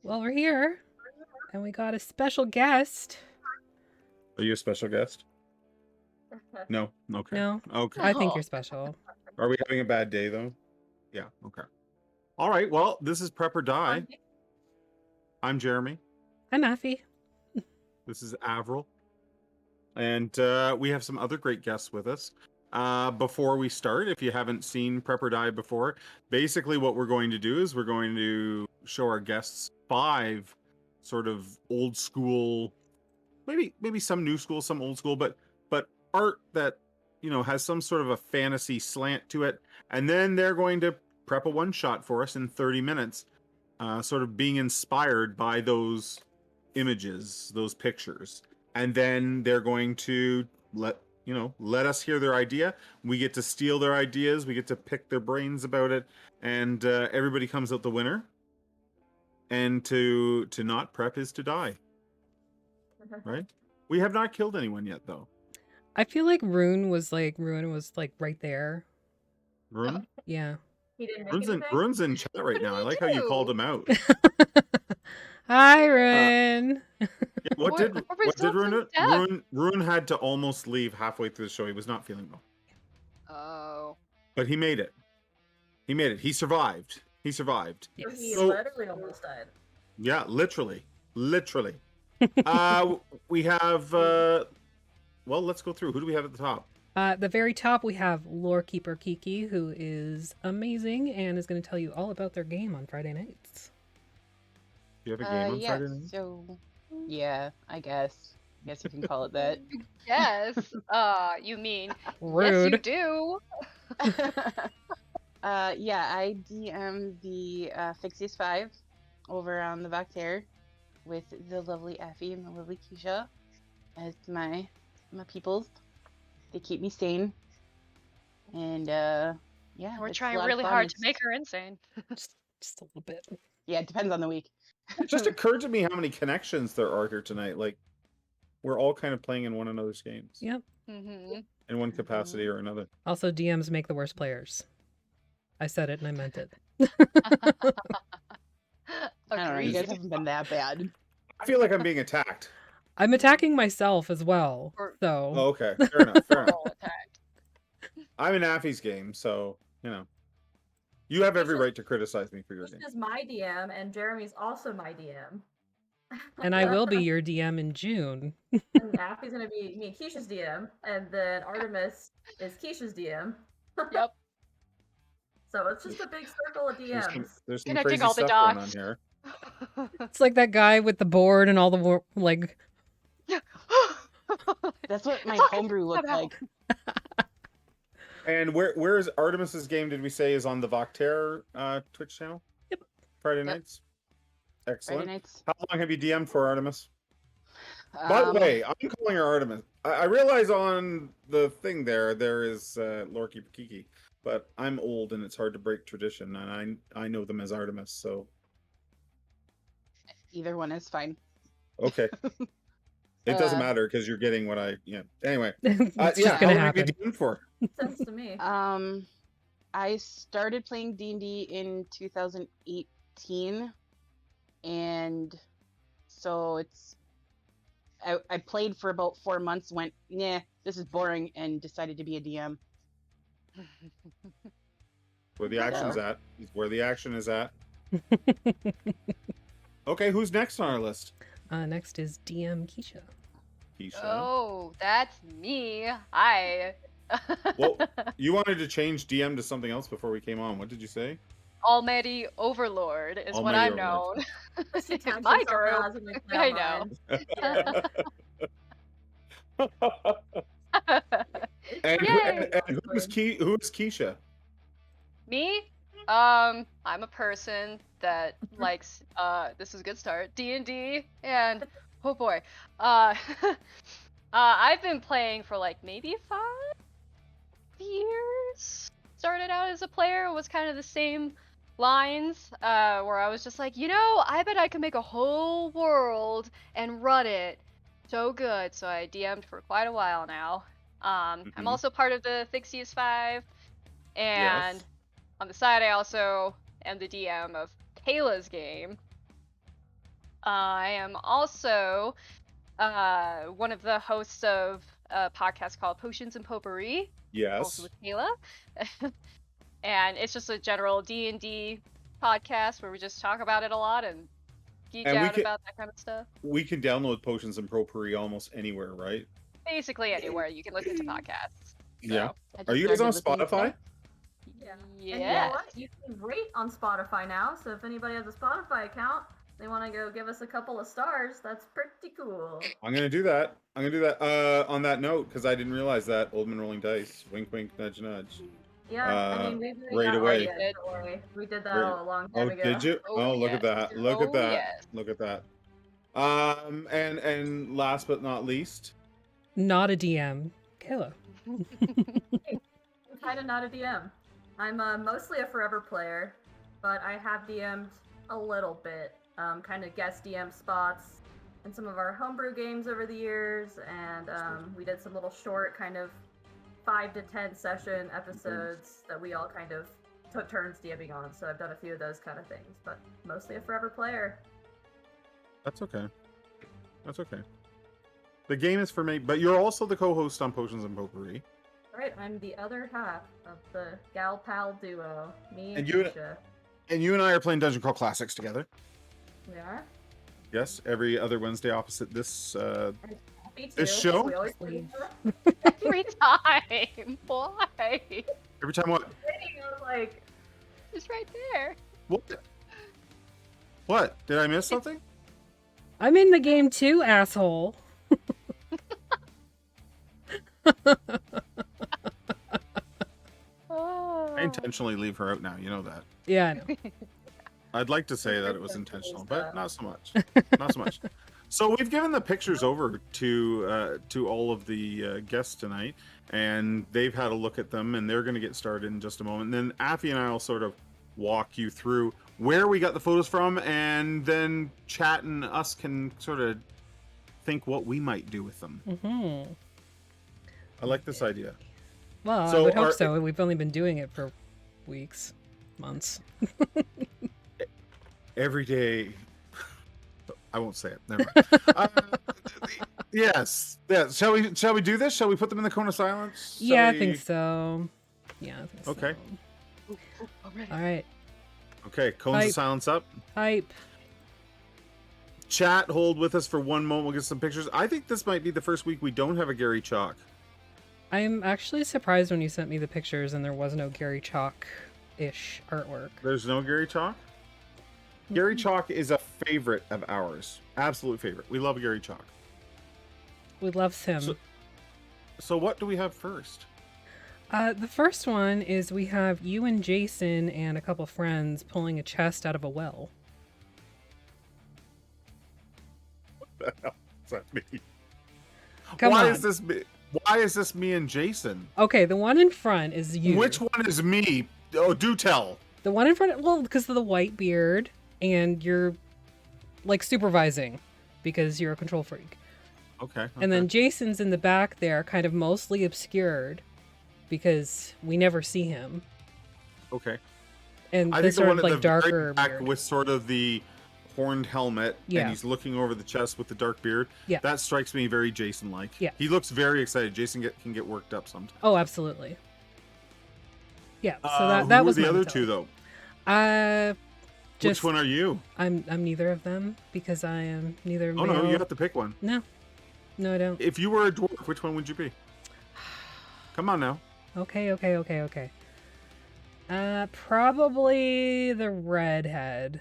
Well, we're here, and we got a special guest. Are you a special guest? No? Okay. No, Okay. I think you're special. Are we having a bad day, though? Yeah, okay. All right, well, this is Prep or Die. I'm Jeremy. I'm Aphi. This is Avril. And we have some other great guests with us. Before we start, if you haven't seen Prep or Die before, basically what we're going to do is we're going to show our guests 5 sort of old school, maybe some new school, some old school, but art that has some sort of a fantasy slant to it, and then they're going to prep a one shot for us in 30 minutes, sort of being inspired by those images, those pictures, and then they're going to let us hear their idea. We get to steal their ideas, we get to pick their brains about it, and everybody comes out the winner. And to not prep is to die, right? We have not killed anyone yet, though. I feel like Rune was like right there. Rune? Yeah. He didn't make anything? Rune's in chat right now. I like how you called him out. Hi, Rune. What did Rune do? Rune had to almost leave halfway through the show. He was not feeling well. Oh. But he made it. He survived. Yes. He literally almost died. Yeah, literally. We have well, let's go through. Who do we have at the top? At the very top, we have Lore Keeper Kiki, who is amazing and is going to tell you all about their game on Friday nights. Do you have a game on Friday night? So, yeah, I guess you can call it that. Yes. You mean Rude. yes, you do. Yeah, I DM the Fixies 5 over on the Vactaire with the lovely Aphi and the lovely Keisha as my peoples. They keep me sane. And yeah, We're it's trying a lot of really fun. hard to make her insane. Just a little bit. Yeah, it depends on the week. It just occurred to me how many connections there are here tonight. Like, we're all kind of playing in one another's games. Yep. Mm-hmm. In one capacity or another. Also, DMs make the worst players. I said it and I meant it. I don't know, you guys haven't been that bad. I feel like I'm being attacked. I'm attacking myself as well. So. Oh, okay. Fair enough. All attacked. I'm in Aphi's game, so, you have every right to criticize me for your game. This is my DM, and Jeremy's also my DM. And I will be your DM in June. And Aphi's going to be me and Keisha's DM, and then Artemis is Keisha's DM. Yep. So it's just a big circle of DMs. There's some Connecting crazy all the stuff going on dots. here. It's like that guy with the board and all the like. That's what my homebrew looked like. And where's Artemis's game? Did we say is on the Vactaire Twitch channel? Yep. Friday nights. Excellent. Friday nights. How long have you DM'd for, Artemis? By the way, I'm calling her Artemis. I realize on the thing there is Lore Keeper Kiki, but I'm old and it's hard to break tradition, and I know them as Artemis. So either one is fine. okay. It doesn't matter because you're getting what I Anyway, It's yeah. just How gonna long have you happen. DM'd for? Sense to me. I started playing D&D in 2018, and so I played for about 4 months, went, nah, this is boring, and decided to be a DM. Where the action's at. Where the action is at. Okay, who's next on our list? Next is DM Keisha. Keisha. Oh, that's me. Hi. Well, you wanted to change DM to something else before we came on. What did you say? Almighty Overlord is what I'm known. She counts My herself group. as an I example. know. And Yay! who's Keisha? Me? I'm a person that likes this is a good start, D&D, and oh boy. I've been playing for like maybe 5 years. Started out as a player, was kind of the same lines, where I was just like, I bet I could make a whole world and run it so good. So I DM'd for quite a while now. I'm also part of the Fixies 5, and on the side I also am the DM of Kayla's game. I am also one of the hosts of a podcast called Potions and Potpourri, also Yes. with Kayla. And it's just a general D&D podcast where we just talk about it a lot and geek And we out can- about that kind of stuff. We can download Potions and Potpourri almost anywhere, right? Basically anywhere you can listen to podcasts. Yeah. I just Are you guys on started listening Spotify? today. Yeah. Yes. And you know what? You can rate on Spotify now, so if anybody has a Spotify account, they want to go give us a couple of stars, that's pretty cool. I'm gonna do that. On that note, because I didn't realize that. Oldman rolling dice. Wink, wink, nudge, nudge. Yeah, I mean, we've right got away. audience, don't worry. We did that Right. a long Oh, time ago. did you? Oh, Look at yes. that. Look at Oh, that. yes. Look at that. And last but not least, Not a DM. Kayla. I'm kind of not a DM. I'm mostly a forever player, but I have DM'd a little bit, kind of guest DM spots in some of our homebrew games over the years, and we did some little short kind of 5 to 10 session episodes that we all kind of took turns DMing on, so I've done a few of those kind of things, but mostly a forever player. that's okay. That's okay. The game is for me, but you're also the co-host on Potions and Potpourri. Alright, I'm the other half of the gal pal duo, me and And you and- Keisha. And you and I are playing Dungeon Crawl Classics together. We are. Yes, every other Wednesday opposite this. Me too. This show? We always Please. Every time. Why? Every time what? I was like, It's right there. What? What? Did I miss something? I'm in the game too, asshole. Oh. I intentionally leave her out now. You know that. Yeah, I know. I'd like to say that it was intentional, but not so much. Not so much. So we've given the pictures over to all of the guests tonight, and they've had a look at them, and they're going to get started in just a moment. And then Aphi and I will sort of walk you through where we got the photos from, and then Chat and us can sort of think what we might do with them. Hmm. I like this idea. Well, So I would hope are- so. We've only been doing it for weeks, months. Every day. I won't say it. Never mind. Yes. Yeah. Shall we do this? Shall we put them in the cone of silence? Shall Yeah, I we- think so. Yeah, I think Okay. so. I'm ready. All right. Okay, cones Hype. of silence up. Hype. Chat, hold with us for one moment. We'll get some pictures. I think this might be the first week we don't have a Gary Chalk. I'm actually surprised when you sent me the pictures and there was no Gary Chalk-ish artwork. There's no Gary Chalk? Gary Chalk is a favorite of ours. Absolute favorite. We love Gary Chalk. We love him. So what do we have first? The first one is we have you and Jason and a couple friends pulling a chest out of a well. What the hell does that mean? Come Why on. is this me? Why is this me and Jason? Okay, the one in front is you. Which one is me? Oh, do tell. The one in front, well, because of the white beard, and you're like supervising because you're a control freak. Okay. And then Jason's in the back there, kind of mostly obscured because we never see him. Okay. And I this think the sort one of at like the very darker back beard. with sort of the horned helmet, Yeah. and he's looking over the chest with the dark beard. Yeah. That strikes me very Jason-like. Yeah. He looks very excited. Jason can get worked up sometimes. Oh, absolutely. Yeah. So Who that were was the my other tell. two though. Just Which one are you? I'm neither of them because I am neither Oh male. no, you have to pick one. No, I don't. If you were a dwarf, which one would you be? Come on now. Okay. Probably the redhead.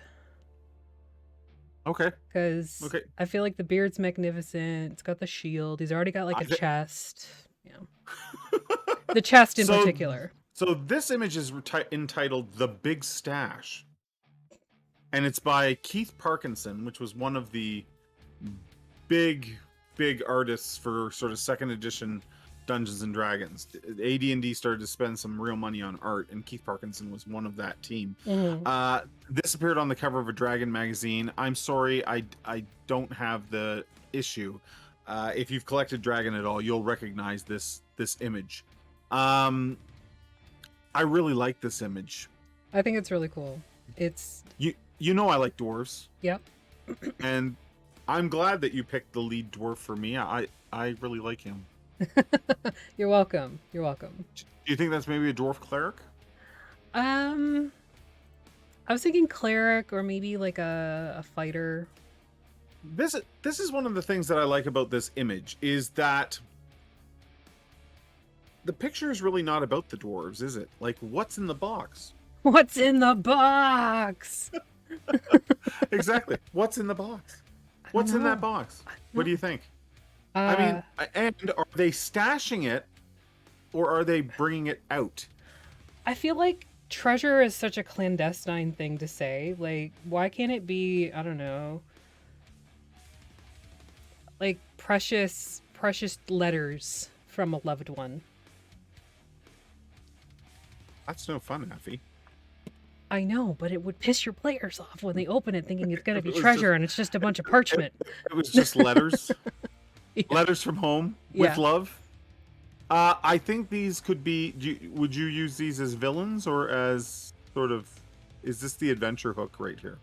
Okay. Because Okay. I feel like the beard's magnificent. It's got the shield. He's already got like I a thi- chest. Yeah. The chest in So- particular. So this image is entitled "The Big Stash," and it's by Keith Parkinson, which was one of the big artists for sort of second edition Dungeons and Dragons. AD&D started to spend some real money on art, and Keith Parkinson was one of that team. Mhm. This appeared on the cover of a Dragon magazine. I'm sorry, I don't have the issue. If you've collected Dragon at all, you'll recognize this image. I really like this image. I think it's really cool. It's You know I like dwarves. Yep. And I'm glad that you picked the lead dwarf for me. I really like him. You're welcome. You're welcome. Do you think that's maybe a dwarf cleric? I was thinking cleric or maybe like a fighter. This is one of the things that I like about this image is that the picture is really not about the dwarves, is it? Like, what's in the box? What's in the box? Exactly. What's in the box? What's in that box? What do you think? I mean, and are they stashing it or are they bringing it out? I feel like treasure is such a clandestine thing to say. Like, why can't it be, I don't know, like precious letters from a loved one? That's no fun, Aphi. I know, but it would piss your players off when they open it thinking it's going to be It was treasure and it's just a bunch of parchment. It was just letters. Yeah. Letters from home with Yeah. love. I think these could be... would you use these as villains or as sort of... Is this the adventure hook right here?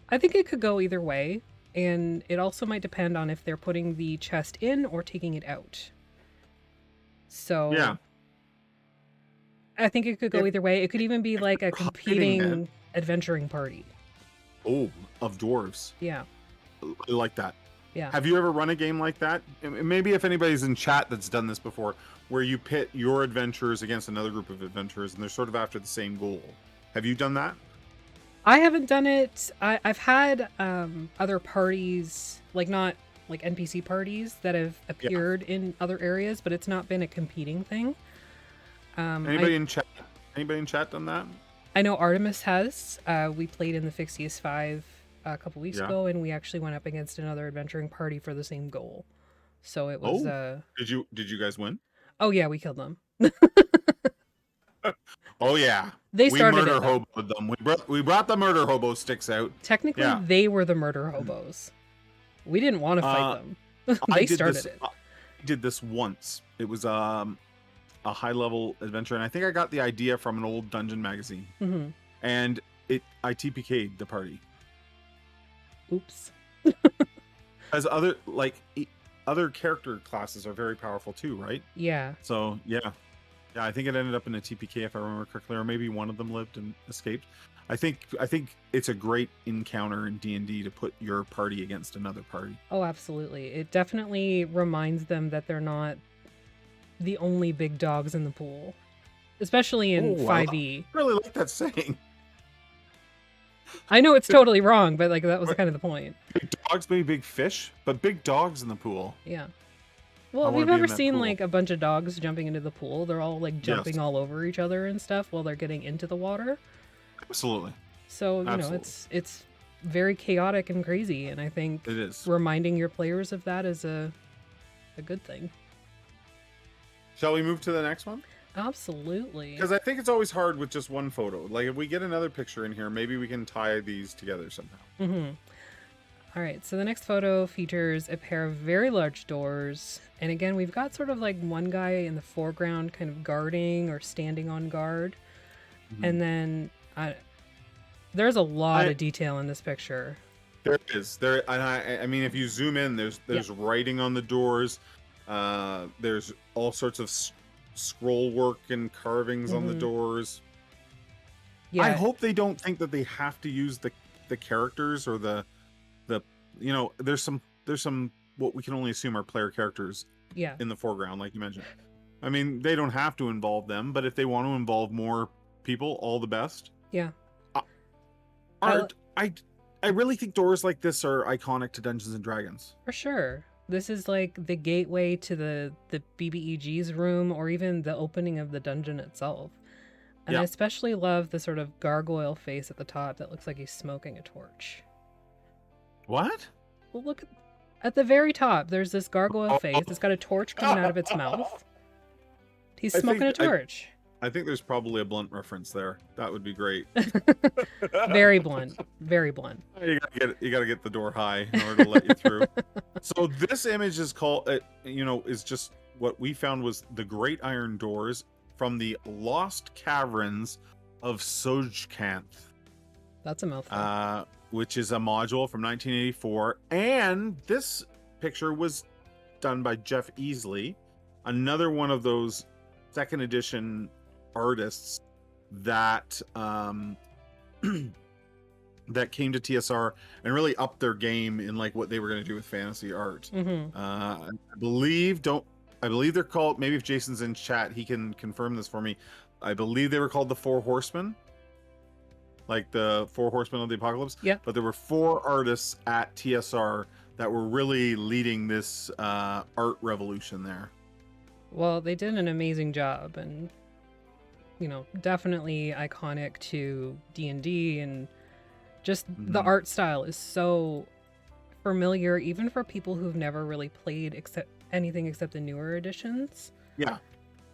I think it could go either way, and it also might depend on if they're putting the chest in or taking it out. So Yeah. I think it could go If- either way. It could even be like a hiding competing adventuring party. Oh, of dwarves. Yeah. I like that. Yeah. Have you ever run a game like that? Maybe if anybody's in chat that's done this before, where you pit your adventurers against another group of adventurers and they're sort of after the same goal. Have you done that? I haven't done it. I've had other parties, like not like NPC parties that have appeared in other areas, but it's not been a competing thing. Anybody in chat? Anybody in chat done that? I know Artemis has. We played in the Fixius 5 a couple weeks ago, and we actually went up against another adventuring party for the same goal. So it was. Did you guys win? Oh yeah, we killed them. Oh yeah. They started we murder it, though. hoboed them. We brought the murder hobo sticks out. Technically, Yeah. they were the murder hobos. We didn't want to fight them. They started it. I did this once. It was a high level adventure, and I think I got the idea from an old dungeon magazine. Hmm. And I TPK'd the party. Oops. As other character classes are very powerful too, right? Yeah. So yeah, I think it ended up in a TPK if I remember correctly, or maybe one of them lived and escaped. I think it's a great encounter in D&D to put your party against another party. Oh, absolutely. It definitely reminds them that they're not the only big dogs in the pool, especially in 5e. I really like that saying. I know it's totally wrong, but like that was kind of the point. Big dogs, maybe big fish, but big dogs in the pool. Yeah. I Well, wanna we've be in ever that seen pool. like a bunch of dogs jumping into the pool. They're all like jumping Yes. all over each other and stuff while they're getting into the water. Absolutely, So, you know, Absolutely. it's very chaotic and crazy, and I think it is. reminding your players of that is a good thing. Shall we move to the next one? Absolutely. Because I think it's always hard with just one photo. Like if we get another picture in here, maybe we can tie these together somehow. Mm-hmm. All right, so the next photo features a pair of very large doors. And again, we've got sort of like one guy in the foreground kind of guarding or standing on guard. Mhm. And then there's a lot of detail in this picture. There is. There, and I mean, if you zoom in, there's writing on the doors. There's all sorts of scroll work and carvings on the Mhm. doors. Yeah. I hope they don't think that they have to use the characters or the there's some what we can only assume are player characters Yeah. in the foreground, like you mentioned. I mean, they don't have to involve them, but if they want to involve more people, all the best. Yeah. Art, I really think doors like this are iconic to Dungeons and Dragons. For sure. This is like the gateway to the BBEG's room or even the opening of the dungeon itself. And Yeah. I especially love the sort of gargoyle face at the top that looks like he's smoking a torch. What? Well, look at the very top. There's this gargoyle face. It's got a torch coming out of its mouth. He's I smoking a think I- torch. I think there's probably a blunt reference there. That would be great. Very blunt. Very blunt. You gotta get the door high in order to let you through. So this image is called, is just what we found was the Great Iron Doors from the Lost Caverns of Sojkanth. That's a mouthful. which is a module from 1984. And this picture was done by Jeff Easley, another one of those second edition artists that that came to TSR and really upped their game in like what they were going to do with fantasy art. I believe they're called, maybe if Jason's in chat he can confirm this for me, I believe they were called the Four Horsemen, like the Four Horsemen of the Apocalypse. Yeah. But there were 4 artists at TSR that were really leading this art revolution there. Well, they did an amazing job, and definitely iconic to D&D, and just the art style is so familiar, even for people who've never really played anything except the newer editions. Yeah.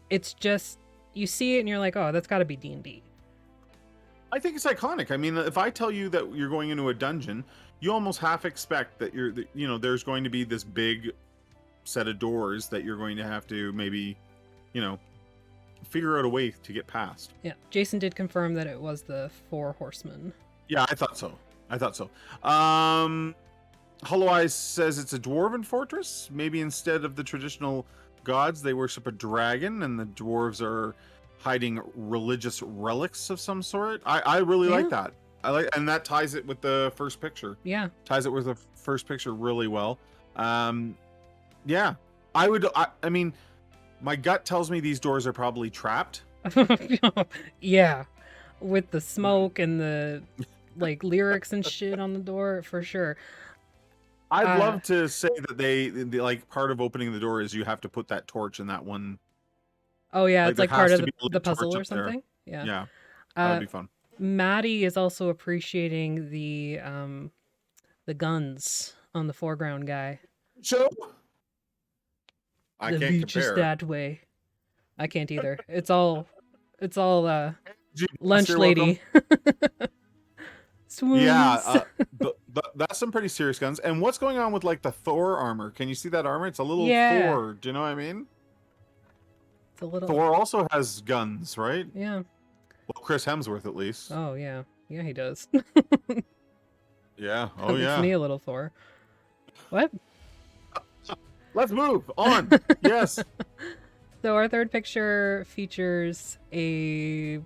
It's just, you see it and you're like, oh, that's got to be D&D. I think it's iconic. I mean, if I tell you that you're going into a dungeon, you almost half expect that there's going to be this big set of doors that you're going to have to maybe, figure out a way to get past. Yeah. Jason did confirm that it was the Four Horsemen. Yeah, I thought so. Hollow Eyes says it's a dwarven fortress. Maybe instead of the traditional gods, they worship a dragon, and the dwarves are hiding religious relics of some sort. I really like that. And that ties it with the first picture. Yeah. Ties it with the first picture really well. Yeah. I mean, my gut tells me these doors are probably trapped. Yeah. With the smoke and the like lyrics and shit on the door, for sure. I'd love to say that they like part of opening the door is you have to put that torch in that one. Oh yeah, like, it's like there part has of to be a the little puzzle torch or up there. something. Yeah. Yeah. That'd be fun. Maddie is also appreciating the guns on the foreground guy. So I The can't beach is compare. that way. I can't either. It's all Gee, lunch you're lady. Swoons. Yeah, that's some pretty serious guns. And what's going on with like the Thor armor? Can you see that armor? It's a little Thor. Do you know what I mean? It's a little. Thor also has guns, right? Yeah. Well, Chris Hemsworth at least. Oh yeah. Yeah, he does. Yeah. That Oh makes yeah. me a little Thor. What? Let's move on. Yes. So our third picture features a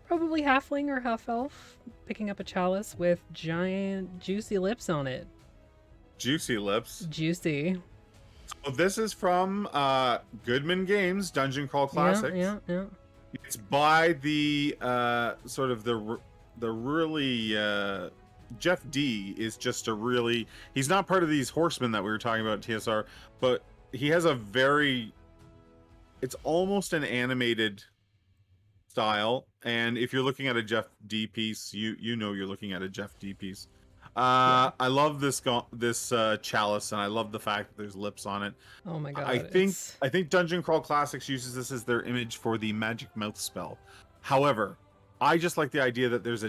probably halfling or half elf picking up a chalice with giant juicy lips on it. Juicy lips. Juicy. So this is from Goodman Games Dungeon Crawl Classics. Yeah. It's by the sort of the really Jeff D is just a really, he's not part of these horsemen that we were talking about at TSR, but he has a very, it's almost an animated style. And if you're looking at a Jeff D piece, you know you're looking at a Jeff D piece. I love this chalice, and I love the fact that there's lips on it. Oh my god. I think Dungeon Crawl Classics uses this as their image for the magic mouth spell. However, I just like the idea that there's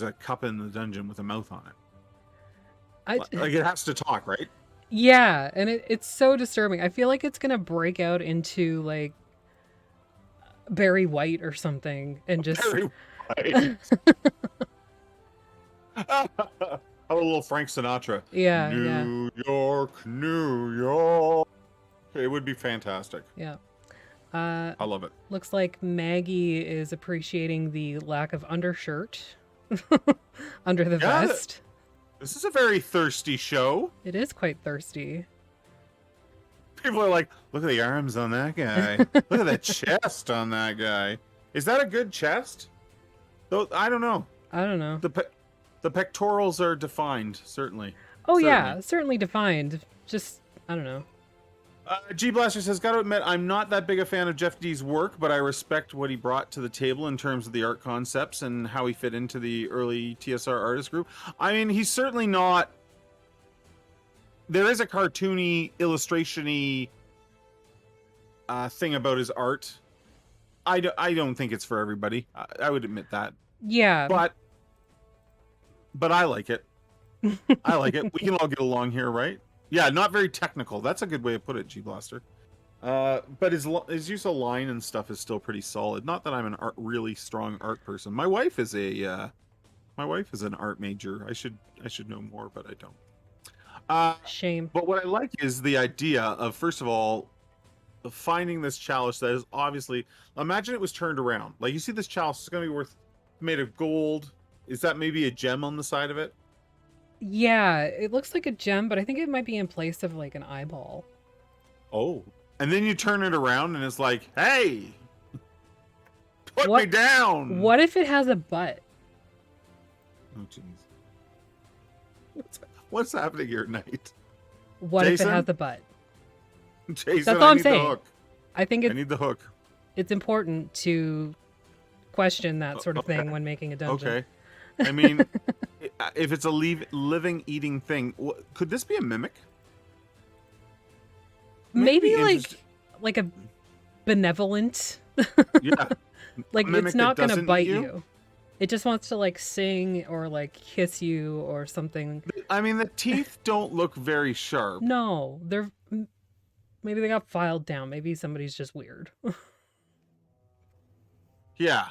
a cup in the dungeon with a mouth on it. Like it has to talk, right? Yeah, and it's so disturbing. I feel like it's gonna break out into like Barry White or something, and just Barry White. How a little Frank Sinatra. Yeah, New York, New York. It would be fantastic. Yeah. I love it. Looks like Maggie is appreciating the lack of undershirt under the vest. This is a very thirsty show. It is quite thirsty. People are like, look at the arms on that guy. Look at the chest on that guy. Is that a good chest? Though I don't know. The pectorals are defined, certainly. Oh yeah, certainly defined. Just I don't know. G Blaster says, gotta admit, I'm not that big a fan of Jeff D's work, but I respect what he brought to the table in terms of the art concepts and how he fit into the early TSR artist group. I mean, he's certainly not. There is a cartoony, illustration-y thing about his art. I don't think it's for everybody. I would admit that. Yeah. But I like it. I like it. We can all get along here, right? Yeah, not very technical. That's a good way to put it, G Blaster. But his use of line and stuff is still pretty solid. Not that I'm an really strong art person. My wife is a My wife is an art major. I should know more, but I don't. Shame. But what I like is the idea of, first of all, finding this chalice that is obviously, imagine it was turned around. Like, you see this chalice is going to be made of gold. Is that maybe a gem on the side of it? Yeah, it looks like a gem, but I think it might be in place of like an eyeball. Oh. And then you turn it around and it's like, hey, put What- me down. What if it has a butt? Oh, jeez. What's happening here tonight? What Jason? if it has a butt? Jason, That's all I I'm need saying. the hook. I think I need the hook. it's important to question that sort of thing Okay. when making a dungeon. Okay. I mean, if it's a living, eating thing, could this be a mimic? Maybe Maybe like a benevolent. Yeah. Like, A mimic it's not that gonna doesn't eat bite you? you. It just wants to like sing or like kiss you or something. I mean, the teeth don't look very sharp. No, maybe they got filed down. Maybe somebody's just weird. Yeah.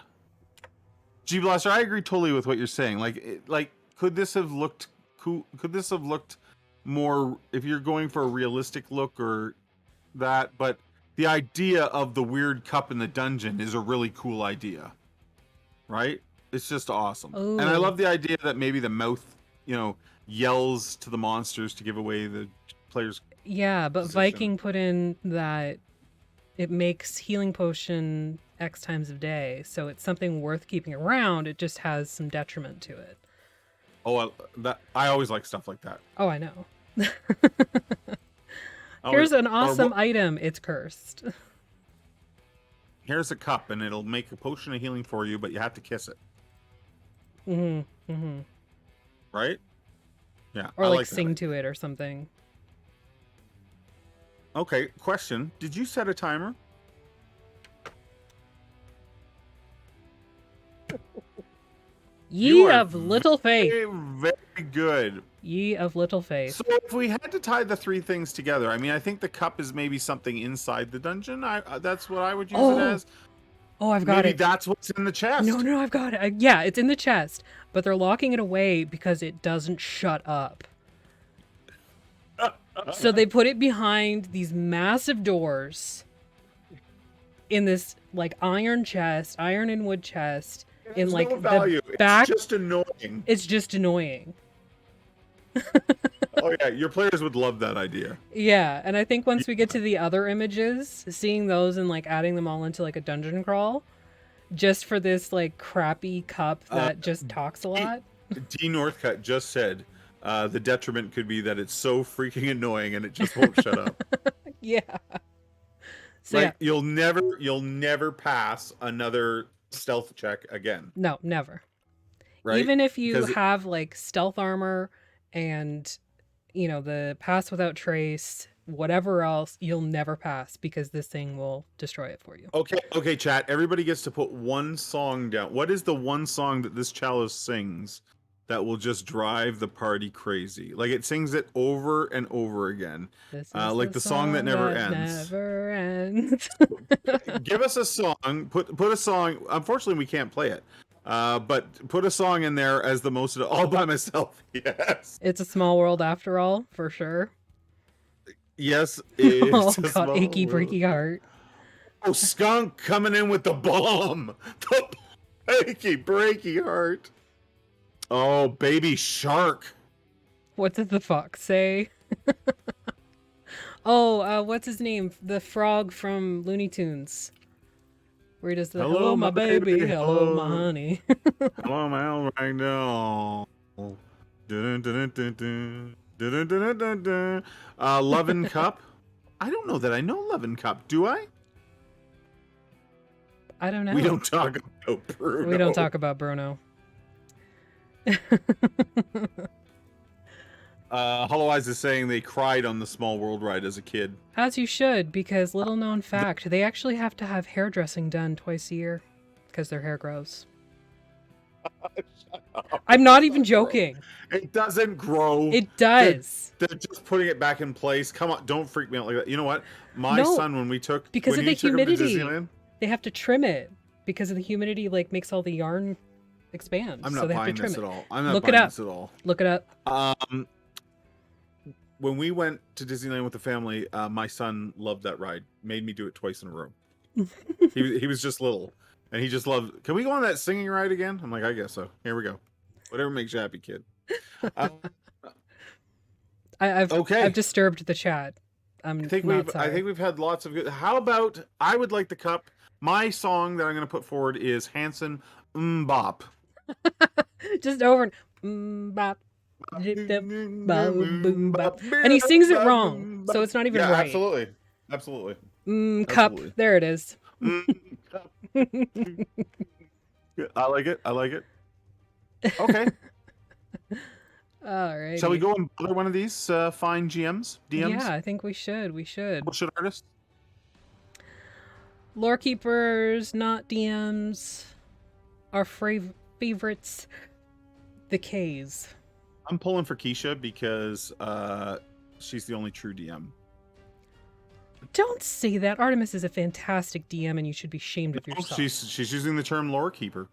G Blaster, I agree totally with what you're saying. Like, could this have looked cool? Could this have looked more, if you're going for a realistic look or that? But the idea of the weird cup in the dungeon is a really cool idea, right? It's just awesome. And I Ooh. love the idea that maybe the mouth, yells to the monsters to give away the player's. Yeah, but Position. Viking put in that it makes healing potion X times a day, so it's something worth keeping around. It just has some detriment to it. Oh, I always like stuff like that. Oh, I know. I Here's always- an or awesome what- item. It's cursed. Here's a cup, and it'll make a potion of healing for you, but you have to kiss it, right? Yeah. Or I like like that. sing to it or something. Okay, question. Did you set a timer? You Ye are of little faith. Very, very good. Ye of little faith. So if we had to tie the three things together, I mean, I think the cup is maybe something inside the dungeon. That's what I would use it as. Oh, I've got Maybe it. that's what's in the chest. No, I've got it. Yeah, it's in the chest, but they're locking it away because it doesn't shut up. So they put it behind these massive doors in this like iron and wood chest. In There's like no value. the back, It's just annoying. it's just annoying. Oh yeah, your players would love that idea. Yeah, and I think once we get to the other images, seeing those and like adding them all into like a dungeon crawl, just for this like crappy cup that just talks a lot. D Northcutt just said the detriment could be that it's so freaking annoying and it just won't shut up. Yeah. So Like yeah, you'll never pass another stealth check again, no, never. right? Even if you Because have like stealth armor and the pass without trace, whatever else, you'll never pass because this thing will destroy it for you. okay, chat. Everybody gets to put one song down. What is the one song that this chalice sings that will just drive the party crazy? Like it sings it over and over again. This is like the song that never ends. Never ends. Give us a song. Put a song. Unfortunately, we can't play it. But put a song in there as the most all by myself. Yes. It's a small world after all, for sure. Yes. Oh It's a god, small achy world. breaky heart. Oh, skunk coming in with the bomb. The achy breaky heart. Oh, baby shark. What did the fox say? What's his name? The frog from Looney Tunes. Where he does the hello, my baby, hello, my honey. Hello, my old right now. Dun, dun, dun, dun, dun. Dun, dun, dun, dun, dun. Lovin' Cup. I don't know that I know Lovin' Cup. Do I? I don't know. We don't talk about Bruno. We don't talk about Bruno. Hollow Eyes is saying they cried on the Small World ride as a kid. As you should, because little known fact, they actually have to have hairdressing done twice a year because their hair grows. I'm not even joking. It doesn't grow. It does. They're just putting it back in place. Come on, don't freak me out like that. You know what? My No, son, when we took because when of he the took him to humidity. Disneyland, They have to trim it because of the humidity, like makes all the yarn expands. I'm so not they have to buying trim this it. at all. I'm not Look it buying up. this at all. Look it up. When we went to Disneyland with the family, my son loved that ride. Made me do it twice in a row. He was just little, and he just loved. Can we go on that singing ride again? I'm like, I guess so. Here we go. Whatever makes you happy, kid. I've disturbed the chat. I think we've had lots of good. How about I would like the cup. My song that I'm going to put forward is Hanson Bop. Just over and bop. Boom, bop. And he sings it wrong, so it's not even right. Absolutely. Cup. There it is. Cup. I like it. Okay. All right. Shall we go and bother one of these fine DMs? Yeah, I think we should. Bullshit artists? Lore keepers, not DMs. Our favorites, the Ks. I'm pulling for Keisha because she's the only true DM. Don't say that. Artemis is a fantastic DM, and you should be ashamed of yourself. She's using the term lore keeper.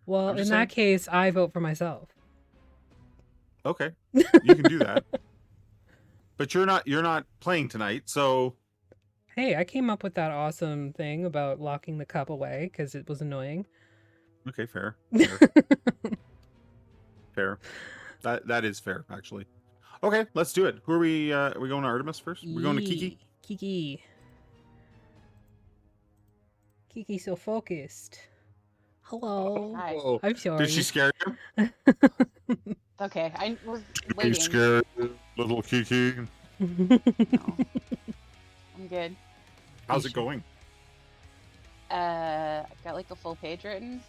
Well, in that case, I vote for myself. Okay, you can do that. But you're not playing tonight, so. Hey, I came up with that awesome thing about locking the cup away because it was annoying. Okay, fair. Fair. That is fair, actually. Okay, let's do it. Who are we? Are we going to Artemis first? We're going to Kiki. Kiki's so focused. Hello. Hi. I'm sorry. Did she scare you? Okay, I was waiting. You scared, little Kiki? No. I'm good. How's it going? I've got like a full page written.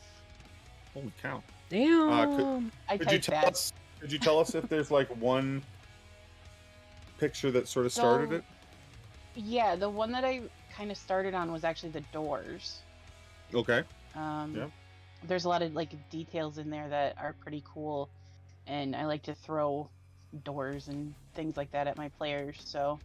Holy cow! Damn. Could you tell us if there's like one picture that sort of started it? Yeah, the one that I kind of started on was actually the doors. Okay. Yeah. There's a lot of like details in there that are pretty cool, and I like to throw doors and things like that at my players. So,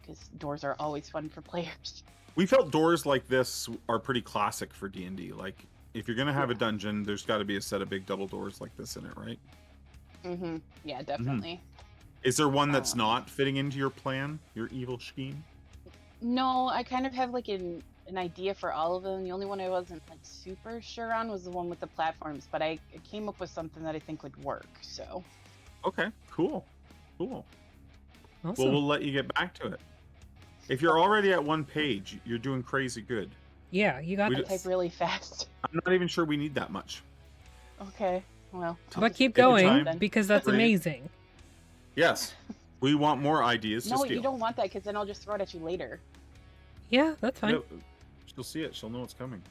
because doors are always fun for players. We felt doors like this are pretty classic for D&D. Like, if you're gonna have a dungeon, there's got to be a set of big double doors like this in it, right? Mm-hmm. Yeah, definitely. Is there one that's not fitting into your plan, your evil scheme? No, I kind of have like an idea for all of them. The only one I wasn't like super sure on was the one with the platforms, but I came up with something that I think would work. So. Okay. Cool. Awesome. Well, we'll let you get back to it. If you're already at one page, you're doing crazy good. Yeah, you got this. I type really fast. I'm not even sure we need that much. Okay. Well. But keep going because that's amazing. Yes. We want more ideas to steal. No, you don't want that because then I'll just throw it at you later. Yeah, that's fine. She'll see it. She'll know it's coming.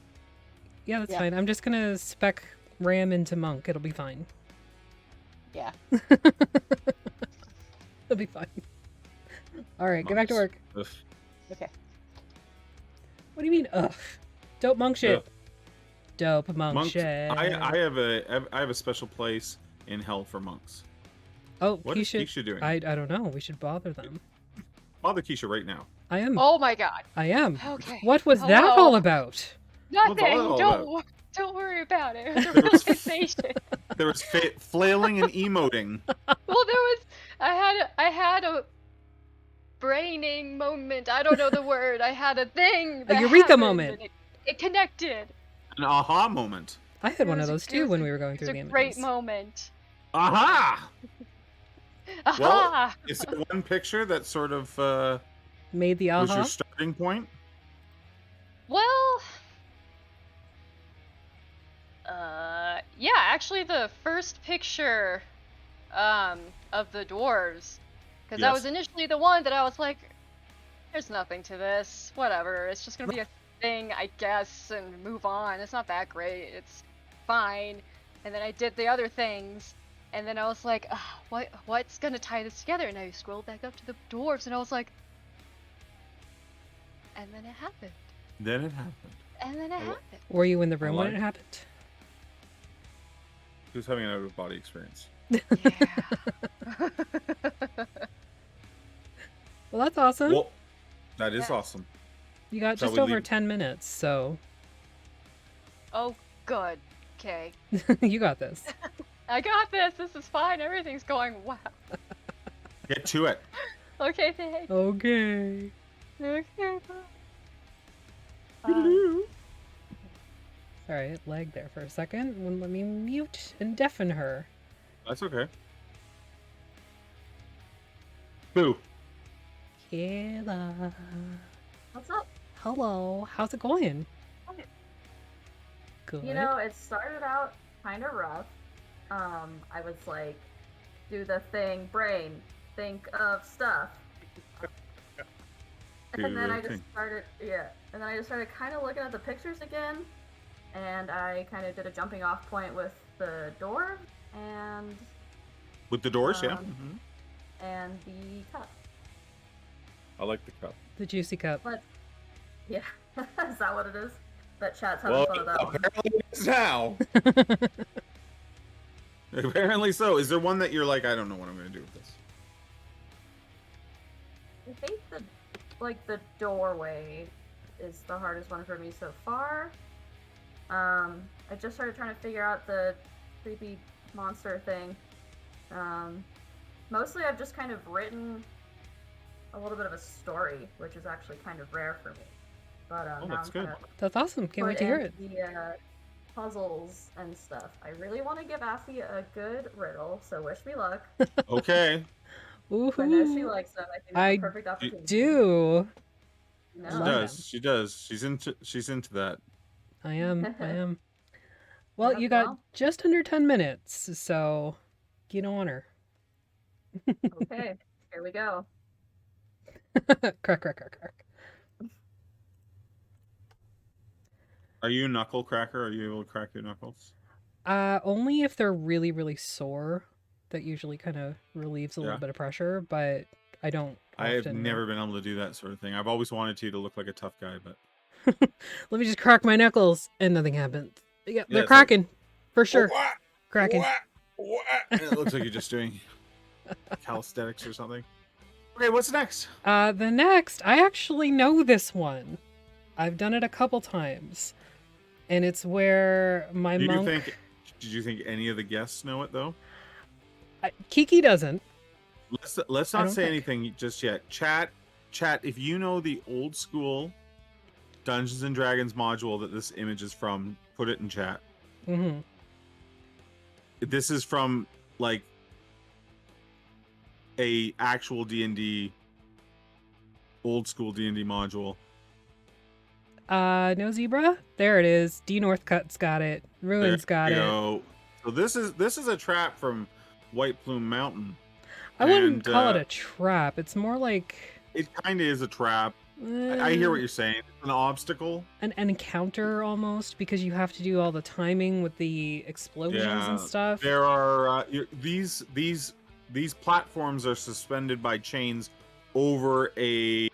Yeah, that's fine. I'm just gonna spec Ram into Monk. It'll be fine. Yeah. It'll be fine. All right, get back to work. Ugh. Okay. What do you mean, ugh? Dope monk shit. Dope monk shit. I have a special place in hell for monks. Oh, what is Keisha doing? I don't know. We should bother them. Bother Keisha right now. I am. Oh my god. I am. Okay. What was that all about? Nothing. Don't worry about it. It was a realization. There was flailing and emoting. Well, I had a braining moment. I don't know the word. I had a thing. A eureka moment. It connected. An aha moment. I had one of those too when we were going through the images. Great moment. Aha! Aha! Well, is there one picture that sort of made the aha? Was your starting point? Well, yeah, actually the first picture of the dwarves, because that was initially the one that I was like, there's nothing to this, whatever, it's just gonna be a thing, I guess, and move on. It's not that great, it's fine. And then I did the other things, and then I was like, what's gonna tie this together? And I scrolled back up to the dwarves, and I was like, and then it happened. And then it happened. Were you in the room when it happened? He was having an out-of-body experience. Yeah. Well, that's awesome. Well, that is awesome. You got just over 10 minutes, so... Oh, good. Okay. You got this. I got this. This is fine. Everything's going well. Get to it. Okay, thanks. Okay. Okay. Sorry, it lagged there for a second. Wouldn't let me mute and deafen her. That's okay. Boo. Kayla. What's up? Hello. How's it going? Okay. Good. You know, it started out kind of rough. I was like, do the thing, brain, think of stuff. And then I just started, and then I just started kind of looking at the pictures again, and I kind of did a jumping off point with the door, and... With the doors, yeah. And the cup. I like the cup. The juicy cup. But, yeah, is that what it is? Bet chat's having fun with that one. Apparently it's now. Apparently so. Is there one that you're like, I don't know what I'm going to do with this? I think the doorway is the hardest one for me so far. I just started trying to figure out the creepy monster thing. Mostly I've just kind of written a little bit of a story, which is actually kind of rare for me. But Oh, now that's I'm good. kinda That's awesome. Can't wait to hear it. the puzzles and stuff. I really want to give Aphi a good riddle, so wish me luck. Okay. Ooh. I know she likes them. I think it's I a perfect opportunity. Do. No. She Love does. them. She does. She's into that. I am. Well, Yeah, you got well. just under 10 minutes, so get on her. Okay, here we go. Crack, crack, crack, crack. Are you a knuckle cracker? Are you able to crack your knuckles? Only if they're really, really sore. That usually kind of relieves a little Yeah. bit of pressure, but I don't I have often, never been able to do that sort of thing. I've always wanted to look like a tough guy, but Let me just crack my knuckles, and nothing happens. Yeah, Yeah, they're it's like- cracking. For sure. Wah! Cracking. Wah! And it looks like you're just doing calisthenics or something. Okay, what's next? The next, I actually know this one. I've done it a couple times. And it's where my monk... Did you think any of the guests know it though? Kiki doesn't. Let's I not don't say think. anything just yet. Chat, if you know the old school Dungeons and Dragons module that this image is from, put it in chat. Mm-hmm. This is from like a actual D&D, old school D&D module. No zebra? There it is. D Northcut's got it. Ruin's got it. So this is a trap from White Plume Mountain. I wouldn't And, call it a trap. It's more like It kind of is a trap. I hear what you're saying. It's an obstacle. an encounter almost, because you have to do all the timing with the explosions and stuff. There are these platforms are suspended by chains over a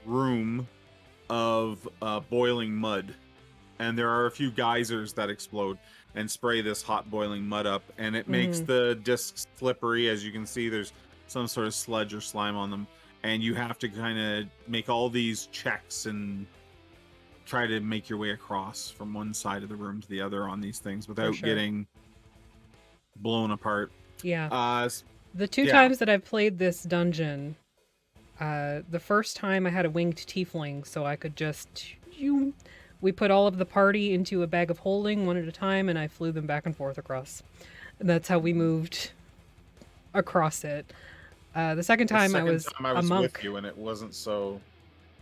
room of boiling mud, and there are a few geysers that explode and spray this hot boiling mud up, and it makes the discs slippery. As you can see, there's some sort of sludge or slime on them, and you have to kind of make all these checks and try to make your way across from one side of the room to the other on these things without sure. getting blown apart. Yeah. The two yeah. times that I've played this dungeon, the first time I had a winged tiefling, so I could just... We put all of the party into a bag of holding one at a time, and I flew them back and forth across. And that's how we moved across it. The second time I was a monk. With you, and it wasn't so...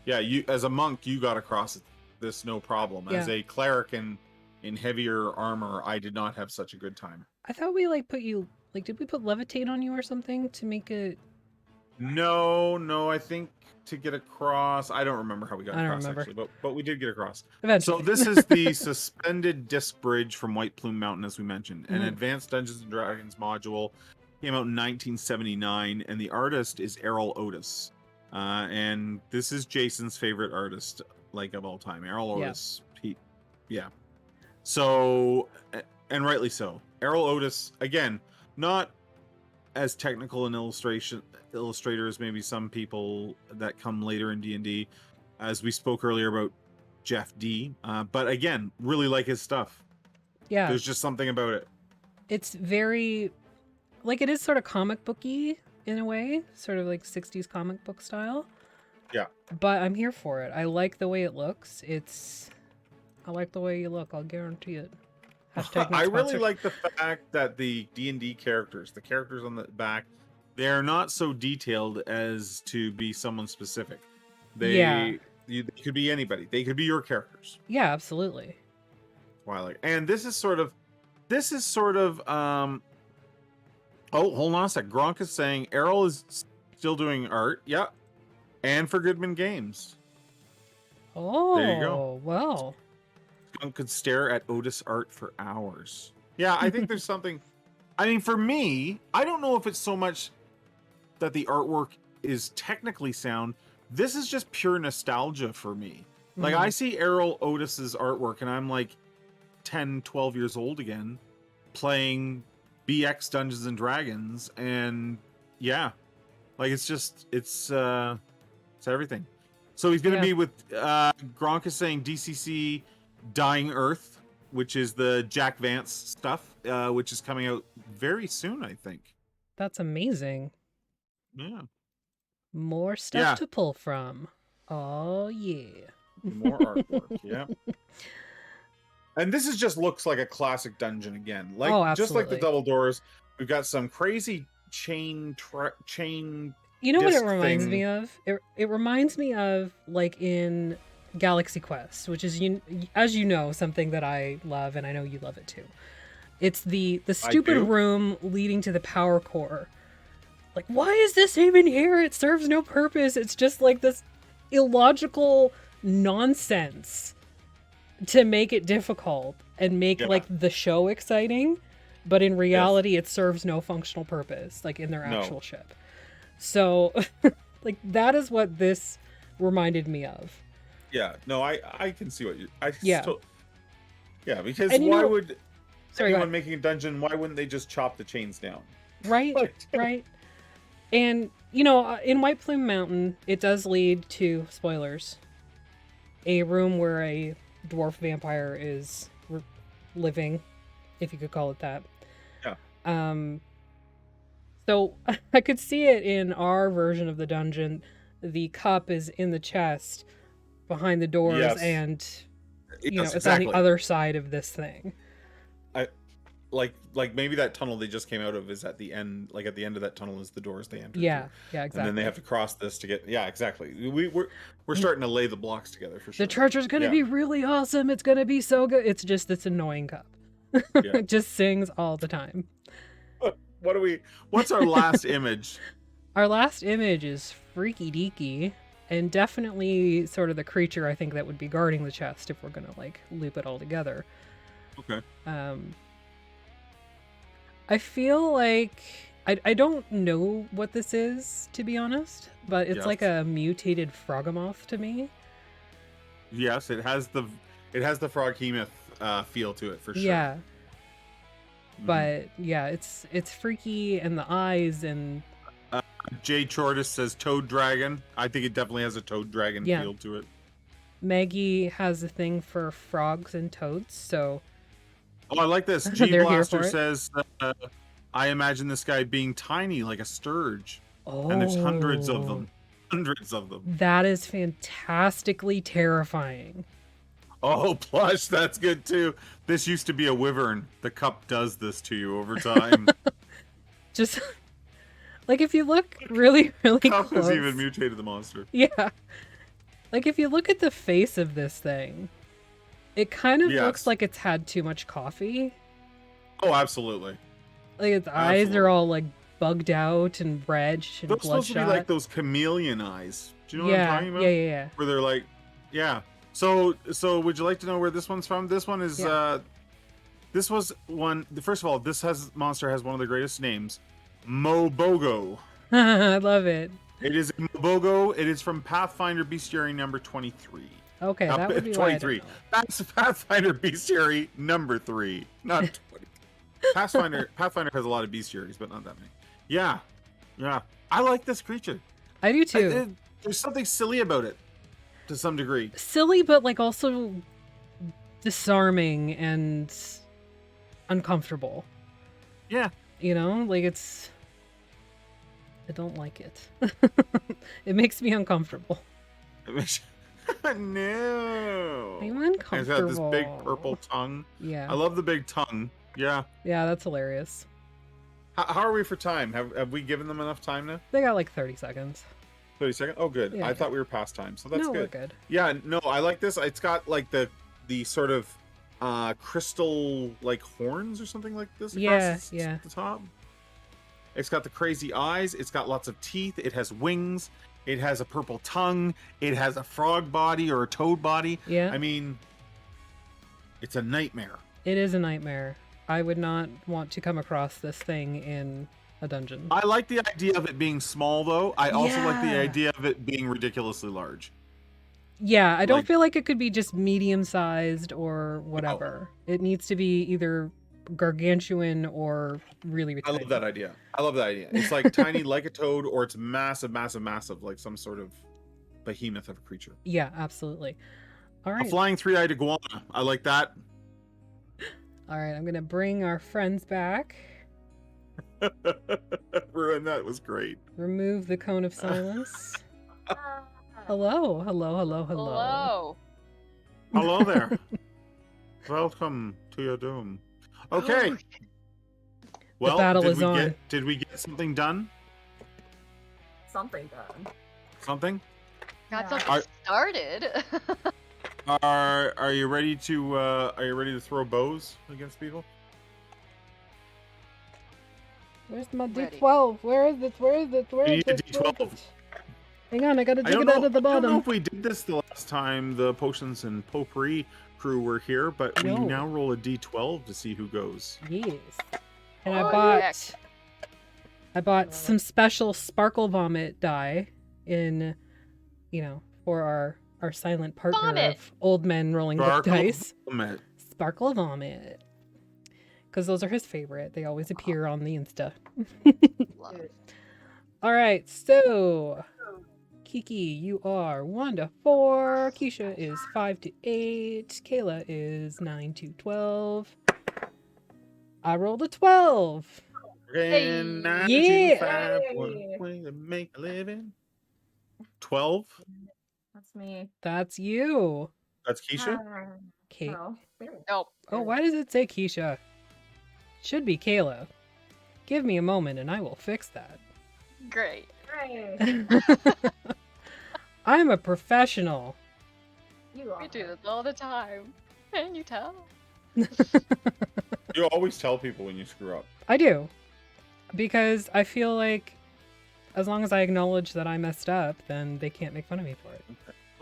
Yeah, you as a monk, you got across this no problem. As a cleric in heavier armor, I did not have such a good time. I thought we put you... did we put levitate on you or something to make it... No, I think to get across, I don't remember how we got across actually, but we did get across. Eventually. So this is the suspended disc bridge from White Plume Mountain, as we mentioned, an advanced Dungeons and Dragons module. Came out in 1979, and the artist is Errol Otis, and this is Jason's favorite artist, of all time. Errol Otis, So, and rightly so. Errol Otis, again, not as technical an illustrator as maybe some people that come later in D&D. As we spoke earlier about Jeff D. But again, really like his stuff. Yeah. There's just something about it. It's very, like, it is sort of comic booky in a way, sort of like 60s comic book style. Yeah. But I'm here for it. I like the way it looks. I like the way you look, I'll guarantee it. Hashtag not I really sponsored. like the fact that the D&D characters, the characters on the back, they're not so detailed as to be someone specific. They could be anybody. They could be your characters. Yeah, absolutely. Why I like, and this is sort of oh, hold on a sec. Gronk is saying Errol is still doing art. Yeah. And for Goodman Games. Oh, There you go. Well. Skunk could stare at Otis art for hours. Yeah, I think there's something. I mean, for me, I don't know if it's so much that the artwork is technically sound. This is just pure nostalgia for me. Like, I see Errol Otis's artwork and I'm like 10, 12 years old again, playing BX Dungeons and Dragons, and yeah, like it's everything. So he's gonna be with Gronk is saying DCC Dying Earth, which is the Jack Vance stuff, which is coming out very soon, I think. That's amazing. Yeah. More stuff to pull from. Oh yeah. More artwork. Yeah. And this is just looks like a classic dungeon again. Like just like the double doors, we've got some crazy chain. You know what it disc reminds thing. me of? It reminds me of like in Galaxy Quest, which is as you know, something that I love, and I know you love it too. It's the stupid room leading to the power core. Like, why is this even here? It serves no purpose. It's just like this illogical nonsense to make it difficult and make like the show exciting, but in reality it serves no functional purpose, like in their actual ship. So like that is what this reminded me of. Yeah, no, I can see what you because and why would Sorry, anyone making a dungeon, why wouldn't they just chop the chains down? Right, right. And, you know, in White Plume Mountain, it does lead to, spoilers, a room where a dwarf vampire is living, if you could call it that. Yeah. So I could see it in our version of the dungeon. The cup is in the chest behind the doors, and, you know, it's on the other side of this thing. Like maybe that tunnel they just came out of is at the end. Like at the end of that tunnel is the doors they enter. Yeah, exactly. And then they have to cross this to get. Yeah, exactly. We're starting to lay the blocks together for sure. The treasure's gonna be really awesome. It's gonna be so good. It's just this annoying cup. It just sings all the time. What's our last image? Our last image is freaky deaky, and definitely sort of the creature I think that would be guarding the chest if we're gonna like loop it all together. Okay. I feel like I don't know what this is, to be honest, but it's like a mutated Frogamoth to me. Yes, it has the Froghemoth feel to it for sure. Yeah. But yeah, it's freaky, and the eyes, and Jay Chortis says Toad Dragon. I think it definitely has a Toad Dragon feel to it. Maggie has a thing for frogs and toads, so oh, I like this. G Blaster says, I imagine this guy being tiny like a sturge. Oh. And there's hundreds of them. Hundreds of them. That is fantastically terrifying. Oh, plush, that's good too. This used to be a wyvern. The cup does this to you over time. Just like if you look really, really cup close. has even mutated the monster. Yeah. Like if you look at the face of this thing, it kind of looks like it's had too much coffee. Oh, absolutely. Like its eyes are all like bugged out and red and those bloodshot. Supposed to be like those chameleon eyes. Do you know what I'm talking about? Yeah. Where they're like, So would you like to know where this one's from? This one is this was one. First of all, monster has one of the greatest names, Mobogo. I love it. It is Mobogo. It is from Pathfinder Bestiary number 23. Okay, that would be 23. That's Pathfinder Bestiary number 3, not 20. Pathfinder has a lot of bestiaries, but not that many. Yeah. I like this creature. I do too. There's something silly about it. to some degree. Silly, but like also disarming and uncomfortable. Yeah. You know, like I don't like it. It makes me uncomfortable. No. I'm It's got this uncomfortable. big purple tongue. Yeah. I love the big tongue. Yeah. Yeah, that's hilarious. How are we for time? Have we given them enough time now? They got like 30 seconds. 30 seconds? Oh, good. Yeah, I yeah. thought we were past time, so that's No, good. we're good. Yeah, no, I like this. It's got like the sort of crystal like horns or something like this across Yeah. the top. It's got the crazy eyes. It's got lots of teeth. It has wings. It has a purple tongue. It has a frog body or a toad body. Yeah. I mean, it's a nightmare. It is a nightmare. I would not want to come across this thing in a dungeon. I like the idea of it being small, though. I also like the Yeah. idea of it being ridiculously large. Yeah, I don't Like- feel like it could be just medium-sized or whatever. It needs to be either gargantuan or really I tiny. love that idea. It's like tiny like a toad, or it's massive, massive, massive, like some sort of behemoth of a creature. Yeah, absolutely. All A right. flying three-eyed iguana. I like that. All right, I'm going to bring our friends back. Ruin, that was great. Remove the cone of silence. Hello. Hello. Hello there. Welcome to your doom. Okay. Well, battle did is we on. did we get something done? Something done. Something? Got Yeah. something started. Are you ready to throw bows against people? Where's my Ready. D12? Where is it? You need a D12. Hang on, I gotta I dig don't it know. out of the I don't know bottom. if we did this the last time the potions and potpourri crew were here, but we No. now roll a D12 to see who goes. Yes. And Oh, I bought some special sparkle vomit die in, for our silent partner Vomit. of old men rolling the Sparkle dice. vomit. Sparkle vomit. Because those are his favorite. They always appear on the Insta. Love. All right, so Kiki, you are 1 to 4. Keisha is 5 to 8. Kayla is 9 to 12. I rolled a 12. Hey. And 9 Yeah. 2 5 Yay. 1 way to make a living. 12. That's me. That's you. That's Keisha. Kate. Oh, Nope. Oh, why does it say Keisha? Should be Kayla. Give me a moment and I will fix that. Great. Hooray. I'm a professional. You are. We do this all the time. Can you tell? You always tell people when you screw up. I do. Because I feel like as long as I acknowledge that I messed up, then they can't make fun of me for it.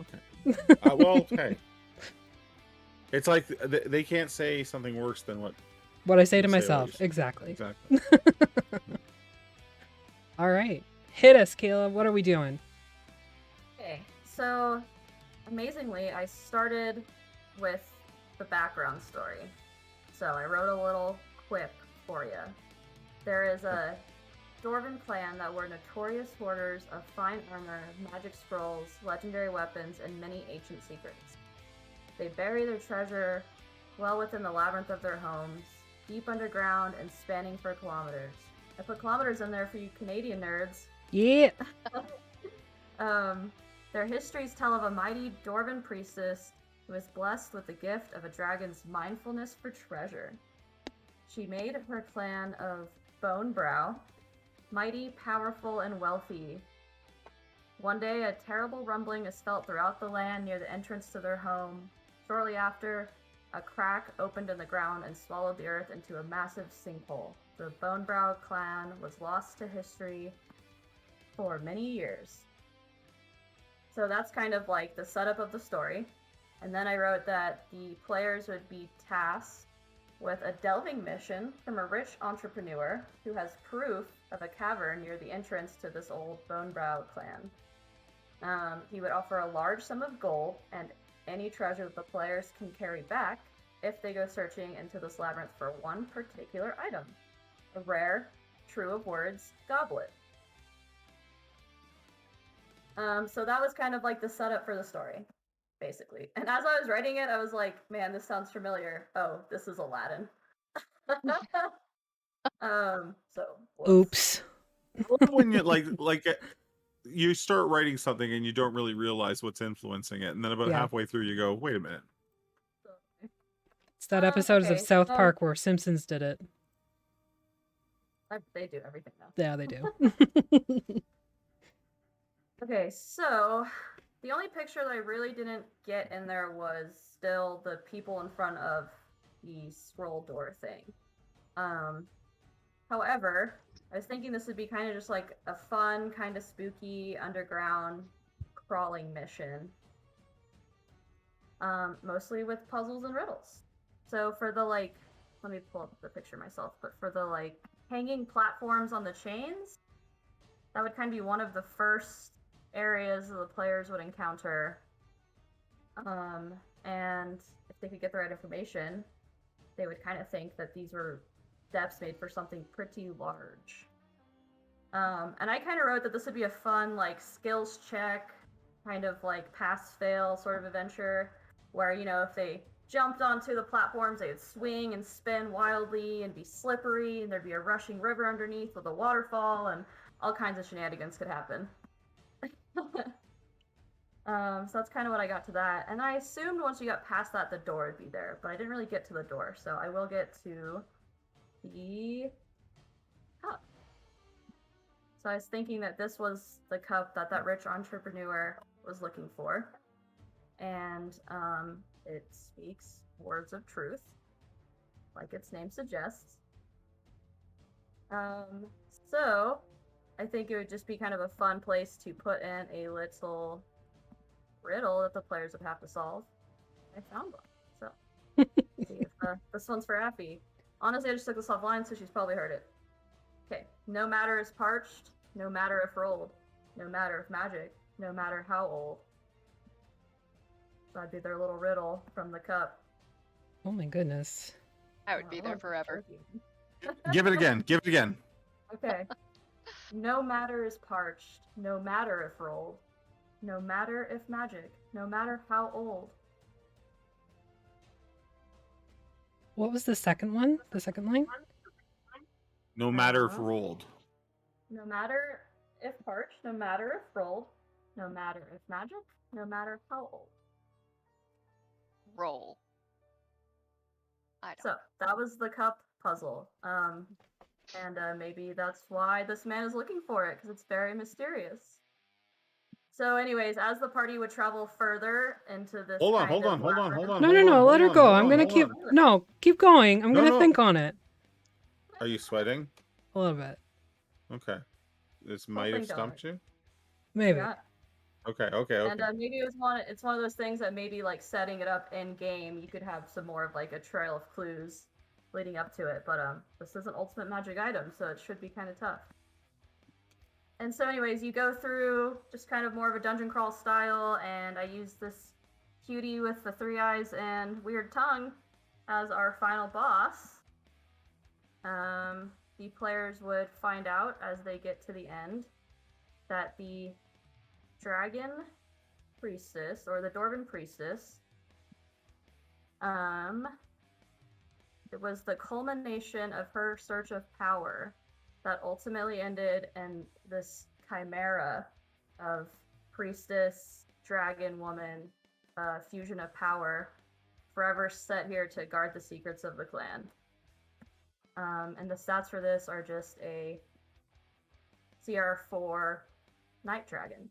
Okay. Well, okay. It's like they can't say something worse than what I say to Say myself. always. Exactly. exactly. All right. Hit us, Kayla. What are we doing? Okay, so amazingly, I started with the background story. So I wrote a little quip for you. There is a Dwarven clan that were notorious hoarders of fine armor, magic scrolls, legendary weapons, and many ancient secrets. They bury their treasure well within the labyrinth of their homes, deep underground and spanning for kilometers. I put kilometers in there for you Canadian nerds. Yeah. Their histories tell of a mighty Dwarven priestess who was blessed with the gift of a dragon's mindfulness for treasure. She made her clan of Bone Brow mighty, powerful, and wealthy. One day, a terrible rumbling is felt throughout the land near the entrance to their home. Shortly after, a crack opened in the ground and swallowed the earth into a massive sinkhole. The Bonebrow clan was lost to history for many years. So that's kind of like the setup of the story. And then I wrote that the players would be tasked with a delving mission from a rich entrepreneur who has proof of a cavern near the entrance to this old Bonebrow clan. He would offer a large sum of gold and any treasure that the players can carry back if they go searching into this labyrinth for one particular item. A rare, true of words, goblet. So that was kind of like the setup for the story, basically. And as I was writing it, I was like, man, this sounds familiar. Oh, this is Aladdin. So whoops. Oops. When you you start writing something and you don't really realize what's influencing it, and then about Yeah. halfway through you go, wait a minute. It's that episode okay, of South Park where Simpsons did it. They do everything now. Yeah, they do. Okay, so the only picture that I really didn't get in there was still the people in front of the scroll door thing. However, I was thinking this would be kind of just like a fun, kind of spooky underground crawling mission. Mostly with puzzles and riddles. So for the let me pull up the picture myself, but for the hanging platforms on the chains, that would kind of be one of the first areas that the players would encounter. And if they could get the right information, they would kind of think that these were steps made for something pretty large. And I kind of wrote that this would be a fun, skills check, kind of pass-fail sort of adventure, where, if they jumped onto the platforms, they would swing and spin wildly and be slippery, and there'd be a rushing river underneath with a waterfall, and all kinds of shenanigans could happen. So that's kind of what I got to that. And I assumed once you got past that, the door would be there, but I didn't really get to the door, so I will get to the cup. So I was thinking that this was the cup that rich entrepreneur was looking for. And it speaks words of truth, like its name suggests. So I think it would just be kind of a fun place to put in a little riddle that the players would have to solve. I found one. So see if, this one's for Aphi. Honestly, I just took this offline, so she's probably heard it. Okay. No matter is parched, no matter if rolled, no matter if magic, no matter how old. So that'd be their little riddle from the cup. Oh my goodness. I would be there forever. Give it again. Give it again. Okay. No matter is parched, no matter if rolled, no matter if magic, no matter how old. What was the second one? The second line? No matter if rolled. No matter if parched, no matter if rolled, no matter if magic, no matter how old. Roll. I don't. So that was the cup puzzle. And maybe that's why this man is looking for it, because it's very mysterious. So anyways, as the party would travel further into this Hold on. No, Hold let her on, go. hold I'm on, gonna hold keep. on. No, keep going. I'm No, gonna no. think on it Are you sweating? a little bit, Okay. This might have think on stumped it. you. maybe. Yeah. Okay. And maybe it's one of those things that maybe setting it up in game, you could have some more of a trail of clues leading up to it. But this is an ultimate magic item, so it should be kind of tough. And so anyways, you go through just kind of more of a dungeon crawl style, and I use this cutie with the 3 eyes and weird tongue as our final boss. The players would find out as they get to the end that the dragon priestess, or the Dwarven priestess, it was the culmination of her search of power that ultimately ended in this chimera of priestess, dragon, woman, fusion of power, forever set here to guard the secrets of the clan. And the stats for this are just a CR4 night dragon.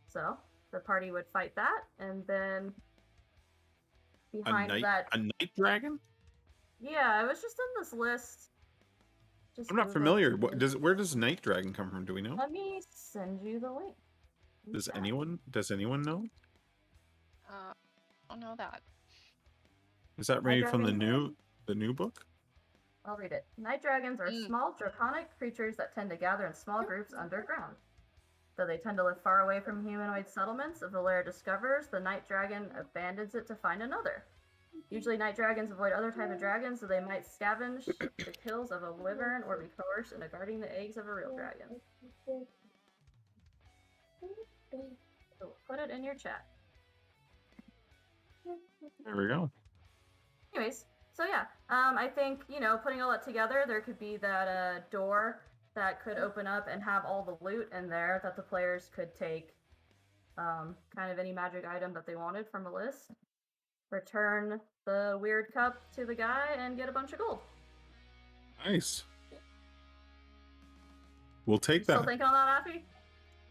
So the party would fight that, and then behind that, a night dragon? Yeah, I was just in this list. I'm not familiar. Where does night dragon come from? Do we know? Let me send you the link. Does anyone know? I don't know that. Is that maybe from the new book? I'll read it. Night dragons are small, draconic creatures that tend to gather in small groups underground. Though they tend to live far away from humanoid settlements, if the lair discovers, the night dragon abandons it to find another. Usually night dragons avoid other types of dragons, so they might scavenge the kills of a wyvern or be coerced into guarding the eggs of a real dragon. So put it in your chat. There we go. Anyways, so yeah, I think, putting all that together, there could be that door that could open up and have all the loot in there that the players could take kind of any magic item that they wanted from a list, return the weird cup to the guy, and get a bunch of gold. Nice. We'll take Still that. thinking on that, Aphi?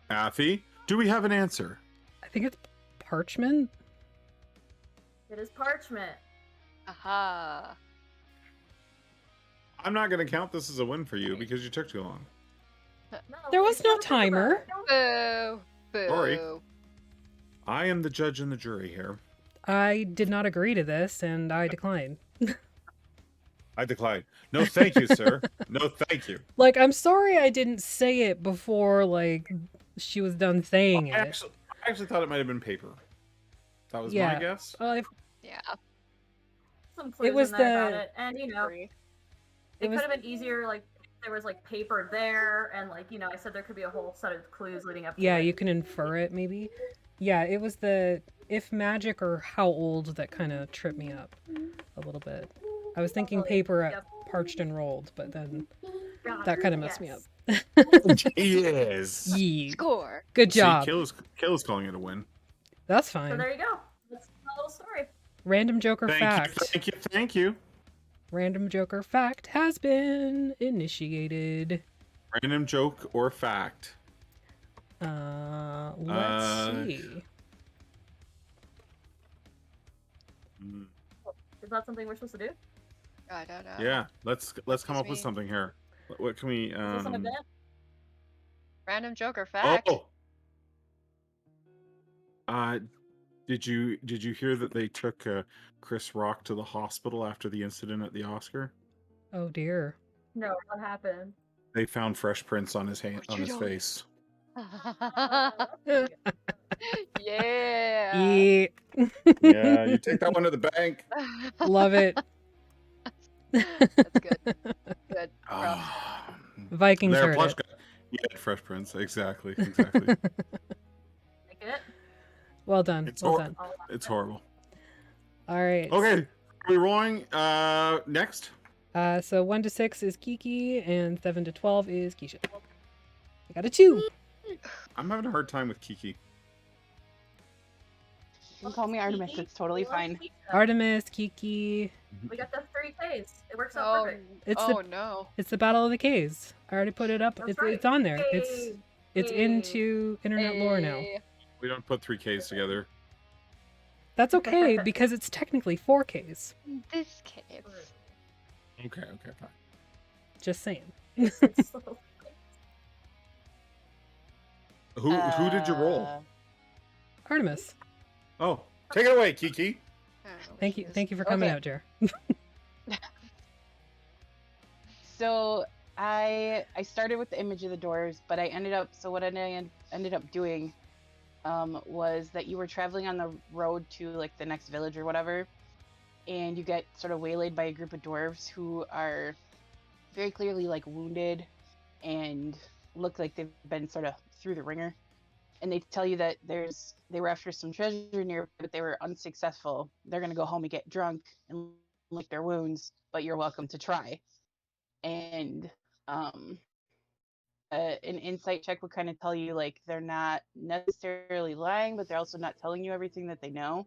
Aphi, do we have an answer? I think it's parchment. It is parchment. Aha. I'm not going to count this as a win for you because you took too long. No, There was you no gotta think about timer. it. Boo. Boo. Sorry. I am the judge and the jury here. I did not agree to this, and I decline. I decline. No, thank you, sir. No, thank you. Like, I'm sorry I didn't say it before, like, she was done saying I it. actually thought it might have been paper. That was Yeah. my guess. Yeah. Some clues was in there the- about it, and Agree. it was- could have been easier, like, if there was like paper there, and like, I said there could be a whole set of clues leading up to Yeah, it. you can infer it, maybe. Yeah, it was the if magic or how old that kind of tripped me up a little bit. I was thinking paper at Yep. parched and rolled, but then Got that it. kind of messed me Yes. up. Yes. Yee. Score. Good See, job. Kill is calling it a win. That's So fine. there you go. That's my little story. Random Joker fact. Thank you. Random Joker fact has been initiated. Random joke or fact? Let's see. Mm, Is that something we're supposed to do? I don't know. Yeah, let's come Excuse up with me. something here. What can we? Is this an event? Random Joker fact. Oh. Did you hear that they took Chris Rock to the hospital after the incident at the Oscar? Oh dear. No, what happened? They found fresh prints on his hand, What on you his doing? face. Yeah. Yeah. Yeah, you take that one to the bank. Love it. That's good. Good. Props. Ah, Vikings they're heard plush it. guy. Yeah, fresh prints. Exactly. Exactly. Like it? Well done. It's Well hor- done. I'll it's horrible. All right. Okay, are we rolling? Next. So 1 to 6 is Kiki, and 7 to 12 is Keisha. I got a 2. I'm having a hard time with Kiki. You can call me Artemis. It's totally fine. Artemis, Kiki. We got the 3 Ks. It works out Oh, perfect. It's oh no. It's the Battle of the Caves. I already put it up. That's It's right. it's on there. Yay. It's Yay. into internet lore now. Hey. We don't put 3Ks together. That's okay because it's technically 4Ks. This case. Okay, fine. Just saying. Who did you roll? Artemis. Oh, take it away, Kiki. I don't know what Thank she you. is. Thank you for coming Okay. out, Jer. So I started with the image of the doors, but I ended up what I ended up doing was that you were traveling on the road to like the next village or whatever, and you get sort of waylaid by a group of dwarves who are very clearly like wounded and look like they've been sort of through the ringer. And they tell you that they were after some treasure near, but they were unsuccessful. They're gonna go home and get drunk and lick their wounds, but you're welcome to try. And an insight check would kind of tell you like they're not necessarily lying, but they're also not telling you everything that they know.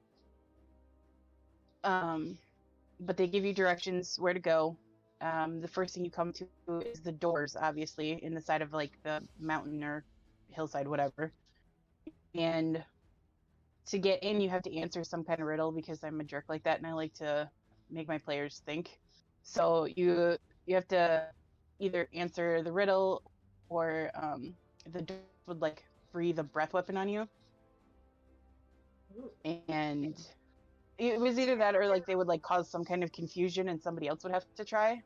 But they give you directions where to go. The first thing you come to is the doors, obviously, in the side of like the mountain or hillside, whatever. And to get in, you have to answer some kind of riddle because I'm a jerk like that, and I like to make my players think. So you have to either answer the riddle, or the dwarf would like breathe a breath weapon on you, and it was either that or like they would like cause some kind of confusion and somebody else would have to try.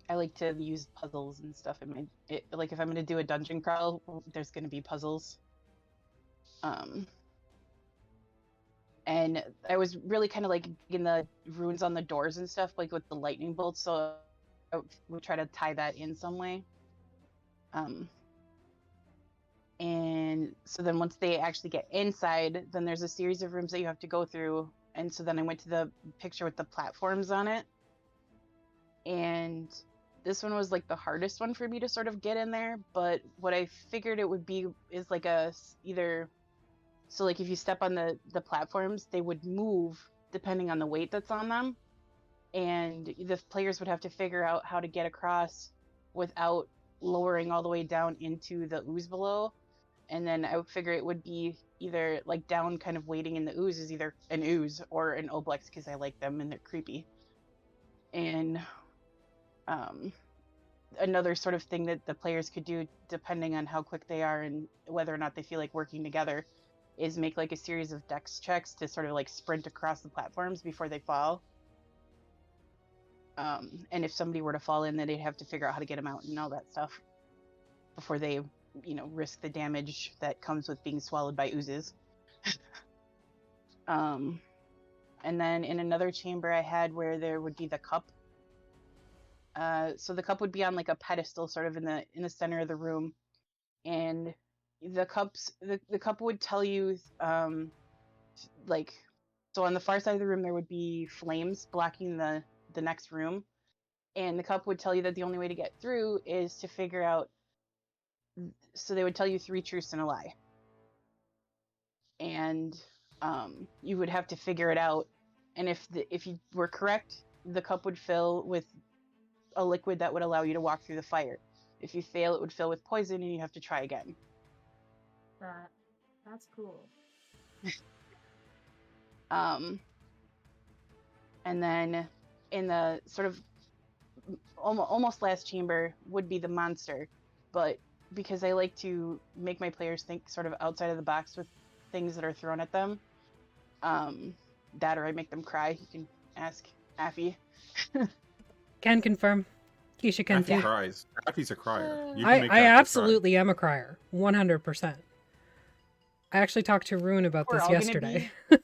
I like to use puzzles and stuff in my like if I'm gonna do a dungeon crawl, there's gonna be puzzles. And I was really kind of like in the runes on the doors and stuff, like with the lightning bolts. So I would try to tie that in some way. And so then once they actually get inside, then there's a series of rooms that you have to go through. And so then I went to the picture with the platforms on it. And this one was like the hardest one for me to sort of get in there. But what I figured it would be is like either, so like if you step on the platforms, they would move depending on the weight that's on them. And the players would have to figure out how to get across without lowering all the way down into the ooze below. And then I would figure it would be either like down kind of waiting in the ooze is either an ooze or an oblex, because I like them and they're creepy. And another sort of thing that the players could do, depending on how quick they are and whether or not they feel like working together, is make like a series of dex checks to sort of like sprint across the platforms before they fall. And if somebody were to fall in, then they'd have to figure out how to get them out and all that stuff before they, risk the damage that comes with being swallowed by oozes. And then in another chamber I had where there would be the cup. So the cup would be on like a pedestal sort of in the center of the room. And the cup would tell you, like, so on the far side of the room there would be flames blocking the next room. And the cup would tell you that the only way to get through is to figure out, so they would tell you 3 truths and a lie. And you would have to figure it out. And if you were correct, the cup would fill with a liquid that would allow you to walk through the fire. If you fail, it would fill with poison and you have to try again. That's cool. And then in the sort of almost last chamber would be the monster, but because I like to make my players think sort of outside of the box with things that are thrown at them, that or I make them cry. You can ask Aphi. Can confirm. Keisha can Aphi too. cries. Aphi's a crier. You can I make Aphi cry. absolutely am a crier. 100%. I actually talked to Rune about We're this all gonna yesterday. I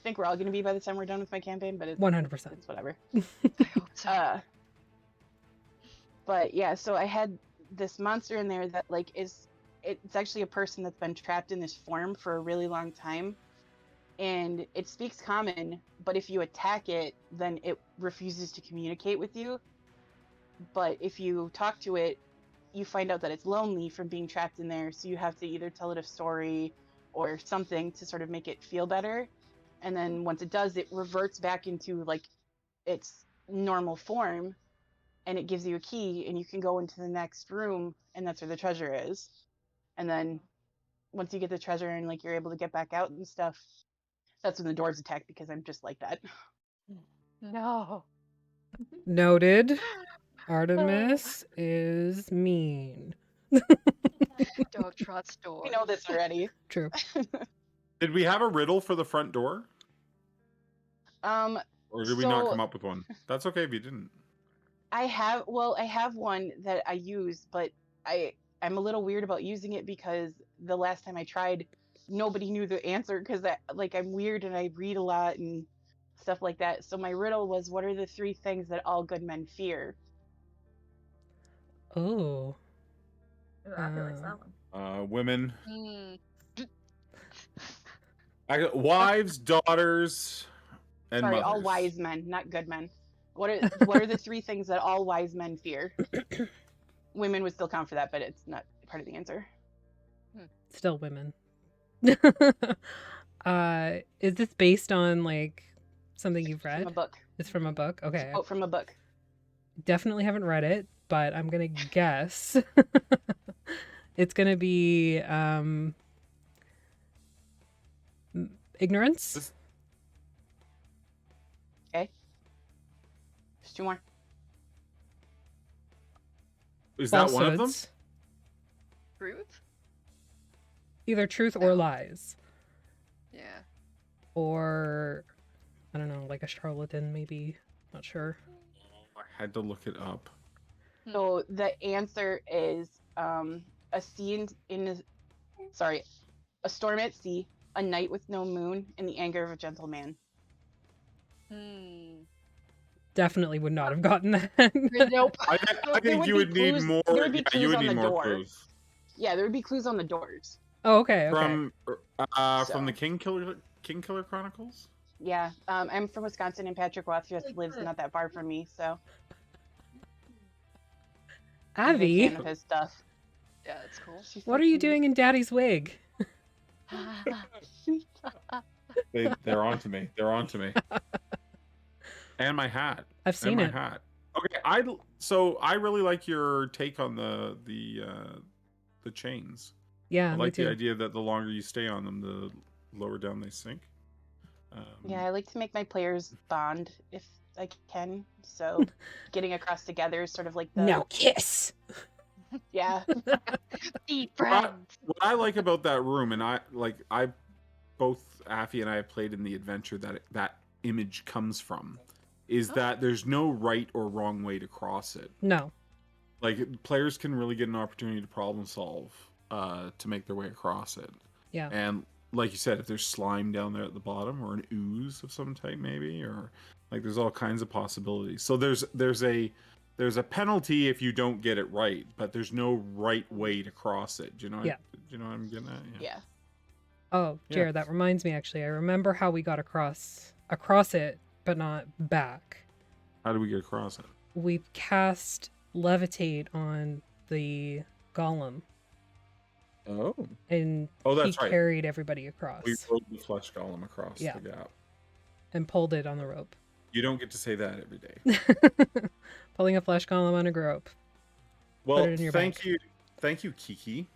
think we're all going to be by the time we're done with my campaign, but it's 100%. It's whatever. I hope so. But yeah, so I had this monster in there that like it's actually a person that's been trapped in this form for a really long time, and it speaks common, but if you attack it, then it refuses to communicate with you. But if you talk to it, you find out that it's lonely from being trapped in there, so you have to either tell it a story or something to sort of make it feel better. And then once it does, it reverts back into like its normal form, and it gives you a key, and you can go into the next room, and that's where the treasure is. And then once you get the treasure and like you're able to get back out and stuff, that's when the doors attack, because I'm just like that. No. Noted. Artemis is mean. Don't trust doors. We know this already. True. Did we have a riddle for the front door? Or did we not So- come up with one? That's okay if you didn't. I have one that I use, but I'm a little weird about using it because the last time I tried, nobody knew the answer, because I'm weird and I read a lot and stuff like that. So my riddle was, what are the 3 things that all good men fear? Oh. Ooh, Aphi likes that one. Women. Hmm. I got wives, daughters, and Sorry, mothers. all wise men, not good men. What are the 3 things that all wise men fear? Women would still count for that, but it's not part of the answer. Still women. Is this based on like something you've read? From a book. It's from a book? Okay. Quote from a book. Definitely haven't read it, but I'm gonna guess. It's gonna be ignorance. Okay. There's 2 more. Is that one of them? falsehoods, Truth? Either truth or No. lies. Yeah. Or I don't know, like a charlatan maybe. Not sure. I had to look it up. So the answer is a sea a storm at sea, a night with no moon, and the anger of a gentle man. Definitely would not have gotten that. Nope. I there think would you be would need clues- more. there would be Yeah, you clues would on need the more door. clues. Yeah, there would be clues on the doors. Oh, okay. From So. the King Killer Chronicles. Yeah, I'm from Wisconsin, and Patrick Rothfuss Really lives good. not that far from me, so I'm a Avi, big fan of his stuff. Yeah, that's cool. She's what so are you cute. doing in Daddy's wig? They're on to me. They're on to me. And my hat. I've seen and it. my hat. Okay, I really like your take on the chains. Yeah, I me like the too. idea that the longer you stay on them, the lower down they sink. Yeah, I like to make my players bond if I can. So getting across together is sort of like the Now kiss. yeah. Be What I, friends. what I like about that room, and I both Aphi and I have played in the adventure that image comes from, is Oh. that there's no right or wrong way to cross it. No. Like players can really get an opportunity to problem solve to make their way across it. Yeah. And like you said, if there's slime down there at the bottom or an ooze of some type, maybe, or like there's all kinds of possibilities. So there's a penalty if you don't get it right, but there's no right way to cross it. Do you know? Yeah. Do you know what I'm getting at? Yeah. Oh, Yeah. Jared, that reminds me actually. I remember how we got across it, but not back. How do we get across it? We cast levitate on the golem, Oh. and Oh, that's he right. carried everybody across We rode the flesh golem across Yeah. the gap. and pulled it on the rope. You don't get to say that every day. Pulling a flesh golem on a rope. Well, it in your thank bag. you, Kiki.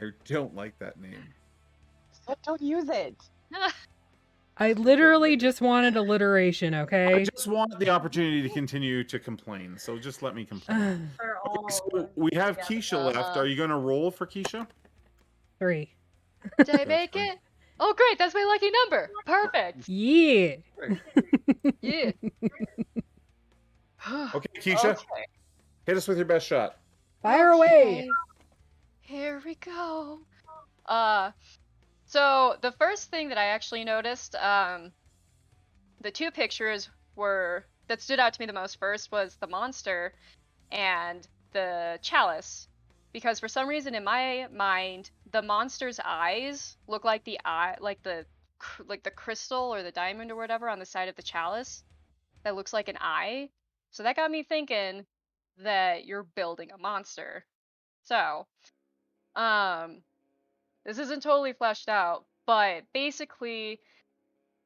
I don't like that name. Don't use it. I literally just wanted alliteration, I okay? just want the opportunity to continue to complain, so just let me complain. For all Okay, so of we have yeah, Keisha left. Are you going to roll for Keisha? 3. Did I make fine. it? Oh, great! That's my lucky number. Perfect. Yeah. Yeah. Okay, Keisha, Okay. hit us with your best shot. Fire away. Okay. Here we go. So the first thing that I actually noticed, the two pictures that stood out to me the most first was the monster and the chalice, because for some reason in my mind the monster's eyes look like the crystal or the diamond or whatever on the side of the chalice that looks like an eye. So that got me thinking that you're building a monster. So, this isn't totally fleshed out, but basically,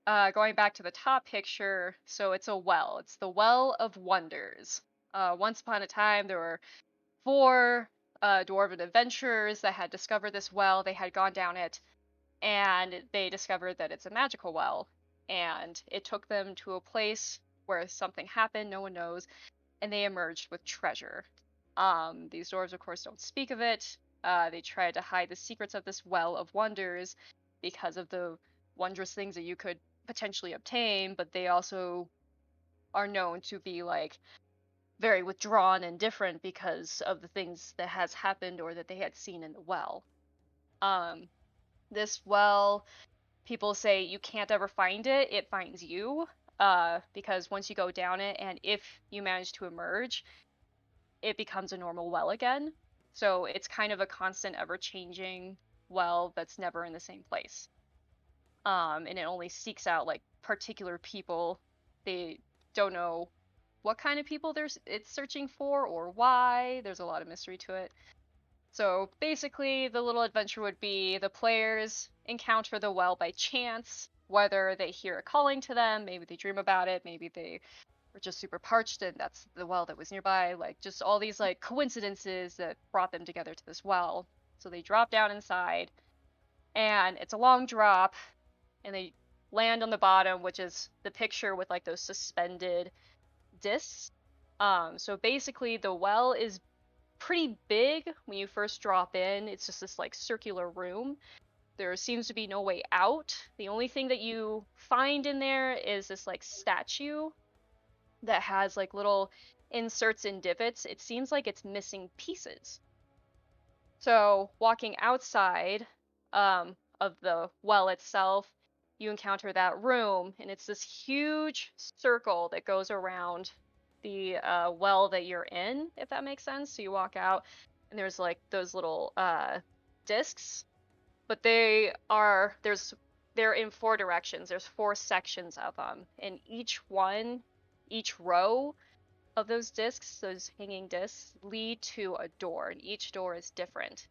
going back to the top picture, so it's a well. It's the Well of Wonders. Once upon a time, there were 4 dwarven adventurers that had discovered this well. They had gone down it, and they discovered that it's a magical well. And it took them to a place where something happened, no one knows, and they emerged with treasure. These dwarves, of course, don't speak of it. They tried to hide the secrets of this Well of Wonders because of the wondrous things that you could potentially obtain, but they also are known to be like very withdrawn and different because of the things that has happened or that they had seen in the well. This well, people say you can't ever find it, it finds you. Because once you go down it, and if you manage to emerge, it becomes a normal well again. So it's kind of a constant, ever changing well that's never in the same place. And it only seeks out like particular people. They don't know what kind of people it's searching for or why. There's a lot of mystery to it. So basically, the little adventure would be the players encounter the well by chance, whether they hear a calling to them, maybe they dream about it, maybe they were just super parched and that's the well that was nearby, like just all these like coincidences that brought them together to this well. So they drop down inside, and it's a long drop, and they land on the bottom, which is the picture with like those suspended discs. So basically, the well is pretty big when you first drop in. It's just this like circular room. There seems to be no way out. The only thing that you find in there is this like statue that has like little inserts and divots. It seems like it's missing pieces. So walking outside of the well itself, you encounter that room, and it's this huge circle that goes around the well that you're in, if that makes sense. So you walk out, and there's like those little discs, but they're in 4 directions. There's 4 sections of them, and each row of those discs, those hanging discs, lead to a door, and each door is different.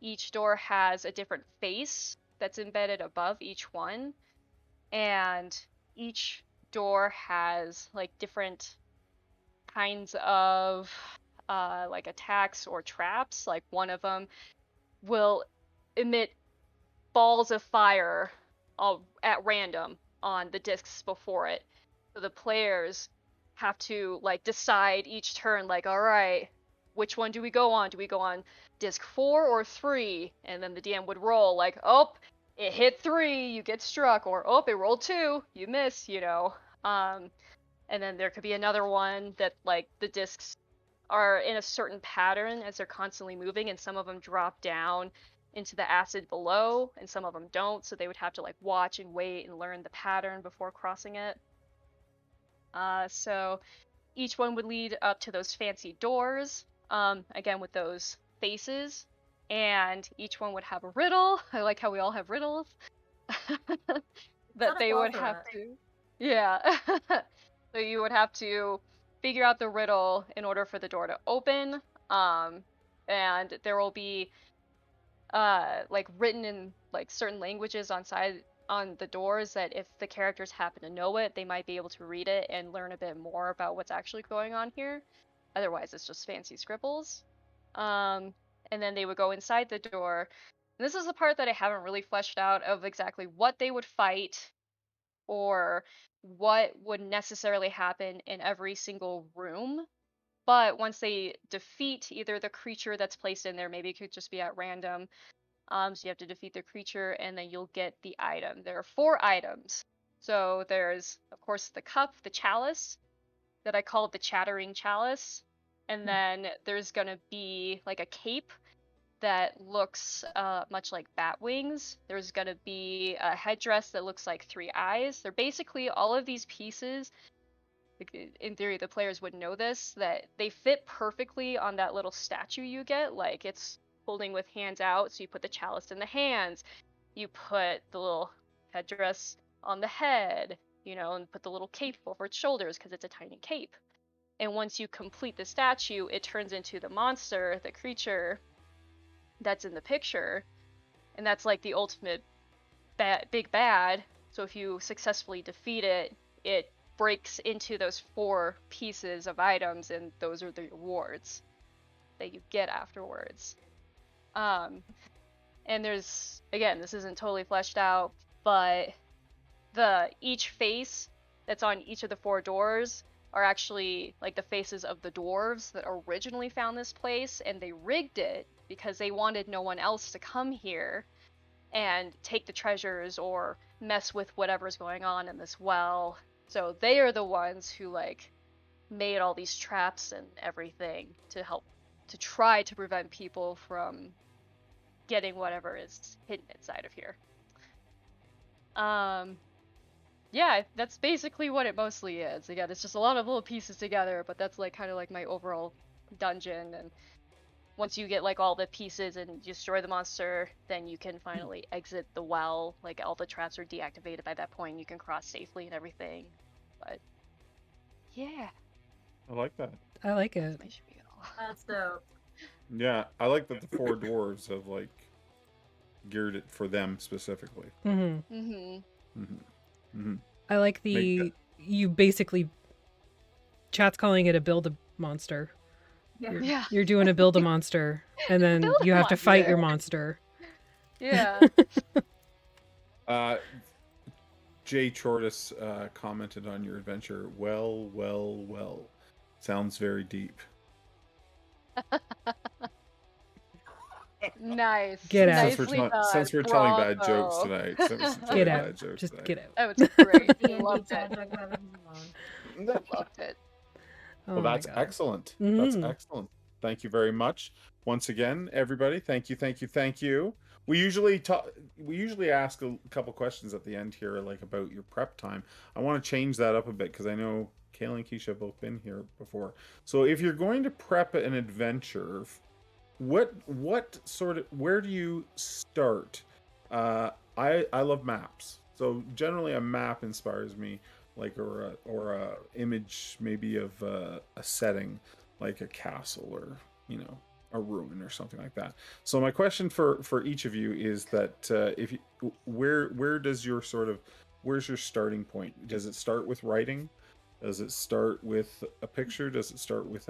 Each door has a different face that's embedded above each one, and each door has like different kinds of like attacks or traps. Like one of them will emit balls of fire at random on the discs before it. So the players have to like decide each turn, like, all right, which one do we go on? Do we go on disc 4 or 3? And then the DM would roll like, oh, it hit 3, you get struck, or oh, it rolled 2, you miss, you know. And then there could be another one that like the discs are in a certain pattern as they're constantly moving, and some of them drop down into the acid below, and some of them don't, so they would have to like watch and wait and learn the pattern before crossing it. So each one would lead up to those fancy doors, again with those faces, and each one would have a riddle. I like how we all have riddles. that they would have to, yeah. So you would have to figure out the riddle in order for the door to open. And there will be like written in like certain languages on the doors that if the characters happen to know it, they might be able to read it and learn a bit more about what's actually going on here. Otherwise, it's just fancy scribbles. And then they would go inside the door. And this is the part that I haven't really fleshed out of exactly what they would fight or what would necessarily happen in every single room. But once they defeat either the creature that's placed in there, maybe it could just be at random. So you have to defeat the creature, and then you'll get the item. There are 4 items. So there's, of course, the cup, the chalice, that I call the chattering chalice. And then there's gonna be like a cape that looks much like bat wings. There's gonna be a headdress that looks like 3 eyes. They're basically all of these pieces. In theory, the players would know this, that they fit perfectly on that little statue you get. Like it's holding with hands out, so you put the chalice in the hands, you put the little headdress on the head, you know, and put the little cape over its shoulders because it's a tiny cape. And once you complete the statue, it turns into the monster, the creature that's in the picture, and that's like the ultimate big bad. So if you successfully defeat it, it breaks into those 4 pieces of items, and those are the rewards that you get afterwards. And there's, again, this isn't totally fleshed out, but each face that's on each of the 4 doors are actually like the faces of the dwarves that originally found this place, and they rigged it because they wanted no one else to come here and take the treasures or mess with whatever's going on in this well. So they are the ones who like made all these traps and everything to help to try to prevent people from getting whatever is hidden inside of here. Yeah, that's basically what it mostly is. Again, it's just a lot of little pieces together, but that's like kind of like my overall dungeon. And once you get like all the pieces and destroy the monster, then you can finally exit the well. Like all the traps are deactivated by that point. You can cross safely and everything. But yeah, I like that. I like it. that's my spiel. That's dope. Yeah, I like that the 4 dwarves have like geared it for them specifically. Mm-hmm. Mm-hmm. Mm-hmm. I like you basically, chat's calling it a build a monster. Yeah. Yeah. You're doing a build a monster, and then Build a you have to fight monster. your monster. Yeah. Jay Chortis commented on your adventure. Well. Sounds very deep. Nice. Get out. Nicely done. Since we're telling bad Bravo. jokes tonight. Get out. Just get out. That was great. I D&D loved bad it. joke about leaving alone. Loved it. Oh Well, my that's God. excellent. Mhm. That's excellent. Thank you very much. Once again, everybody, thank you. We usually ask a couple questions at the end here, like about your prep time. I want to change that up a bit because I know Kayla and Keisha have both been here before. So if you're going to prep an adventure, what sort of where do you start? I love maps, so generally a map inspires me, like or a image maybe of a setting, like a castle or a ruin or something like that. So my question for each of you is that if you, where does your sort of where's your starting point? Does it start with writing? Does it start with a picture? Does it start with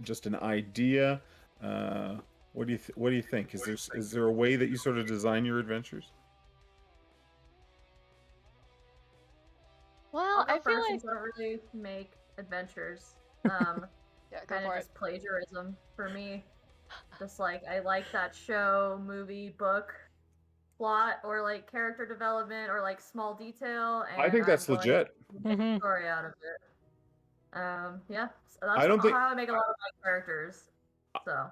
just an idea? What do you think? Is there a way that you sort of design your adventures? Well, I'll go I feel first like since I don't really make adventures. yeah, go Kind of for it. just plagiarism for me. Just like I like that show, movie, book plot, or like character development, or like small detail, I and think I'm that's going to legit. make a Mhm. story out of it. Yeah, so I that's don't think. how I make a lot of my characters. So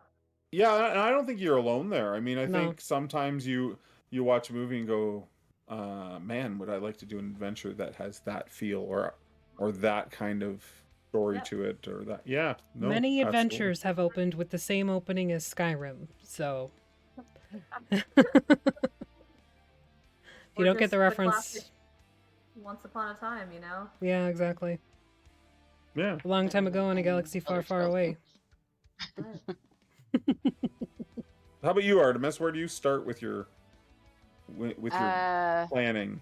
Yeah, and I don't think you're alone there. I mean, I No. think sometimes you watch a movie and go, "Man, would I like to do an adventure that has that feel or that kind of story Yep. to it or that." Yeah, no, Many absolutely. adventures have opened with the same opening as Skyrim, so if you or don't get just the the reference, classic Once Upon a Time, you know. yeah, exactly. Yeah. A long time ago in a galaxy far, far away. How about you, Artemis? Where do you start with your Uh, planning?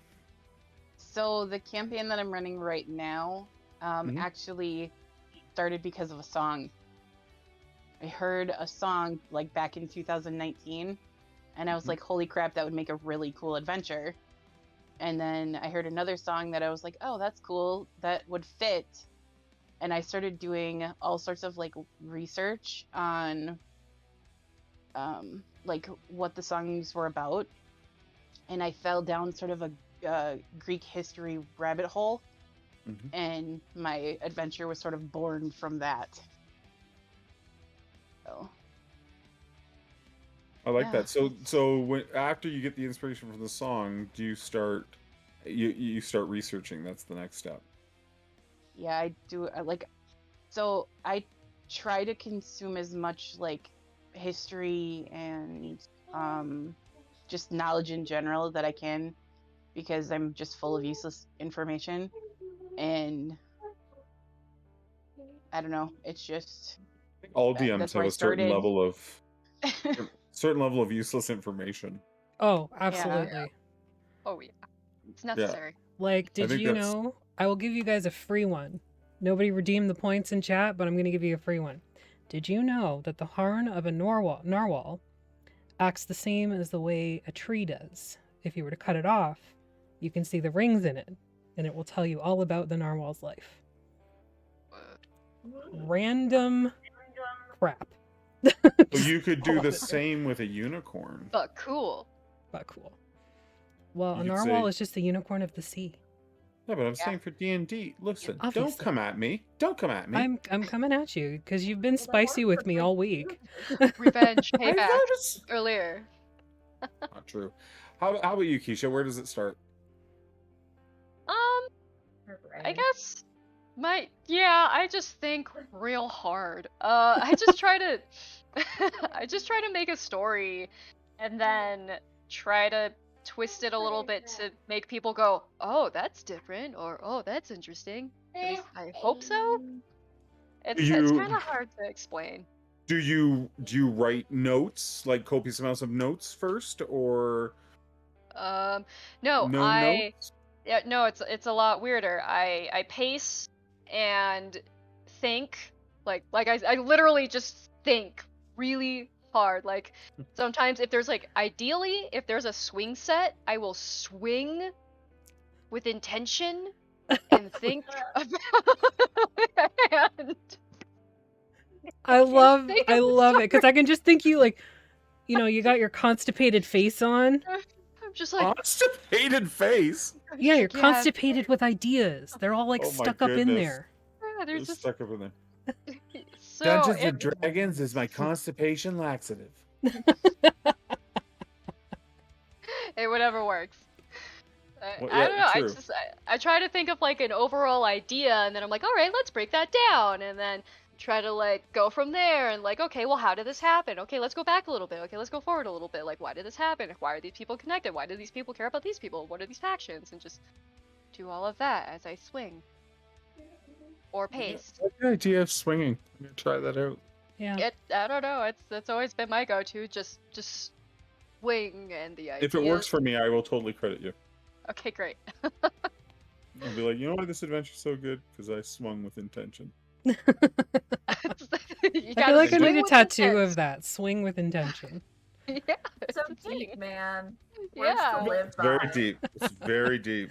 so the campaign that I'm running right now, Mhm. actually started because of a song. I heard a song like back in 2019, and I was Mhm. like, holy crap, that would make a really cool adventure. And then I heard another song that I was like, oh, that's cool, that would fit. And I started doing all sorts of like research on like what the songs were about, and I fell down sort of a Greek history rabbit hole, Mhm. and my adventure was sort of born from that. So I like yeah. that. So when after you get the inspiration from the song, do you start you start researching? That's the next step. Yeah, I do. So I try to consume as much like history and just knowledge in general that I can, because I'm just full of useless information. And I don't know, it's just All DMs that's where have I a certain started. level of useless information. Oh, Yeah. absolutely. Oh yeah, it's Yeah, necessary. Like, I did think you that's know? I will give you guys a free one. Nobody redeemed the points in chat, but I'm going to give you a free one. Did you know that the horn of a narwhal acts the same as the way a tree does? If you were to cut it off, you can see the rings in it, and it will tell you all about the narwhal's life. Random crap. well, you could all do of the it. same with a unicorn. But cool. But cool. Well, You a could narwhal say- is just the unicorn of the sea. Yeah, but I'm Yeah. saying for D&D, listen, don't Obviously. come at me. Don't come at me. I'm coming at you because you've been spicy with me all week. Revenge, I payback noticed. earlier. Not true. How about you, Keisha? Where does it start? I guess I just think real hard. I just try to I just try to make a story and then try to twist it a little bit to make people go, "Oh, that's different," or "Oh, that's interesting." At least I hope so. It's kind of hard to explain. Do you write notes, like copious amounts of notes first, or No, no notes? yeah, no, it's a lot weirder. I pace and think like I literally just think really hard. Like sometimes if there's like ideally if there's a swing set, I will swing with intention and think about and I love think of the it because I can just think you like, you got your constipated face on. I'm just like, Constipated face. I'm Yeah, just you're like, yeah, constipated with ideas. They're all like Oh my stuck up in goodness. there. yeah, there's It's just stuck up in there. so Dungeons it, and Dragons is my constipation laxative. whatever works. Well, I yeah, don't know. true. I try to think of like an overall idea, and then I'm like, all right, let's break that down, and then try to like go from there and like, okay, well, how did this happen? Okay, let's go back a little bit. Okay, let's go forward a little bit. Like, why did this happen? Why are these people connected? Why do these people care about these people? What are these factions? And just do all of that as I swing or paste. The idea of swinging. I'm gonna try that out. Yeah. I don't know. It's always been my go-to. Just swing, and the idea. If it works for me, I will totally credit you. Okay, great. I'll be like, you know why this adventure's so good? Because I swung with intention. You I feel gotta like I swing need a with tattoo intent. of that. Swing with intention. Yeah. So it's deep, neat. man. Words Yeah. to live It's very by. deep. It's very deep.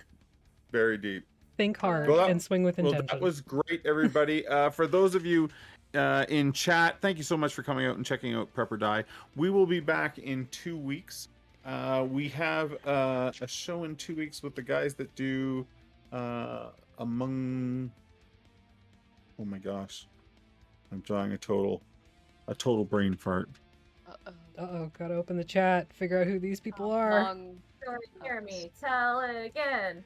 Very deep. Think hard Well, that- and swing with Well, intention. that was great, everybody. For those of you in chat, thank you so much for coming out and checking out Prep or Die. We will be back in 2 weeks. We have a show in 2 weeks with the guys that do Among. Oh my gosh, I'm drawing a total brain fart. Uh-oh, gotta open the chat, figure out who these people are. Among Don't hear me. Tell it again.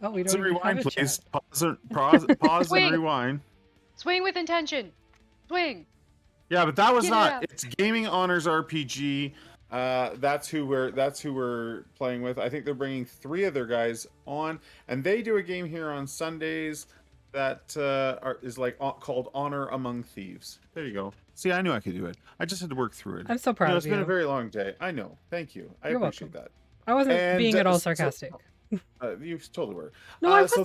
Oh, we So don't even have rewind, a please. chat. Pause Swing. and rewind. Swing with intention. Swing. Yeah, but that was Get it not. out. It's Gaming Honors RPG. That's who we're playing with. I think they're bringing 3 of their guys on, and they do a game here on Sundays that is like called Honor Among Thieves. There you go. See, I knew I could do it. I just had to work through it. I'm so proud It's of been a you. very long day. I know. Thank you. I You're appreciate welcome. that. I wasn't And, being at all so- sarcastic. You totally were. No, I So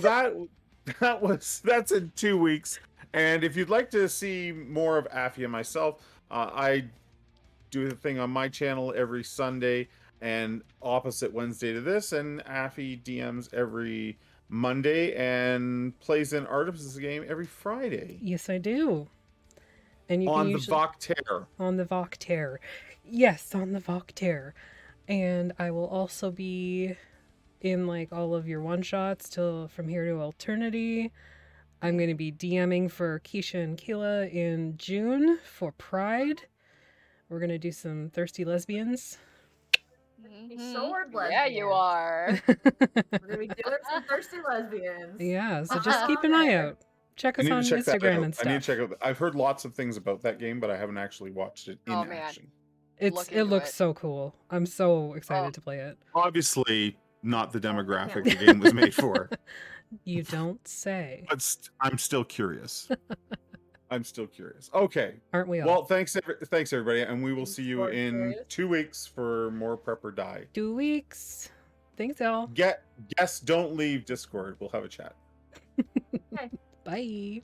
wasn't. that's in 2 weeks. And if you'd like to see more of Aphi and myself, I do the thing on my channel every Sunday and opposite Wednesday to this, and Aphi DMs every Monday and plays in Artemis' game every Friday Yes, I do. And you on can the usually... Voctaire. On the Voctaire. Yes, on the Voctaire. And I will also be in like all of your one-shots till From Here to Alternity. I'm going to be DMing for Keisha and Kayla in June for Pride. We're going to do some thirsty lesbians. Sword Yeah, you lesbians. are. We're gonna be doing some thirsty lesbians. Yeah, so just keep an eye out. Check I us need on to check that Instagram out. and I need stuff. to check out. I've heard lots of things about that game, but I haven't actually watched it in Oh, man. action. Look It into looks it. so cool. I'm so excited Oh. to play it. Obviously, not the demographic yeah. the game was made for, You don't say. but I'm still curious. I'm still curious. Okay. Aren't we all? Well, thanks everybody, and we will see you More in curious. 2 weeks for more Prep or Die. 2 weeks. Thanks, all. Guests don't leave Discord. We'll have a chat. Bye.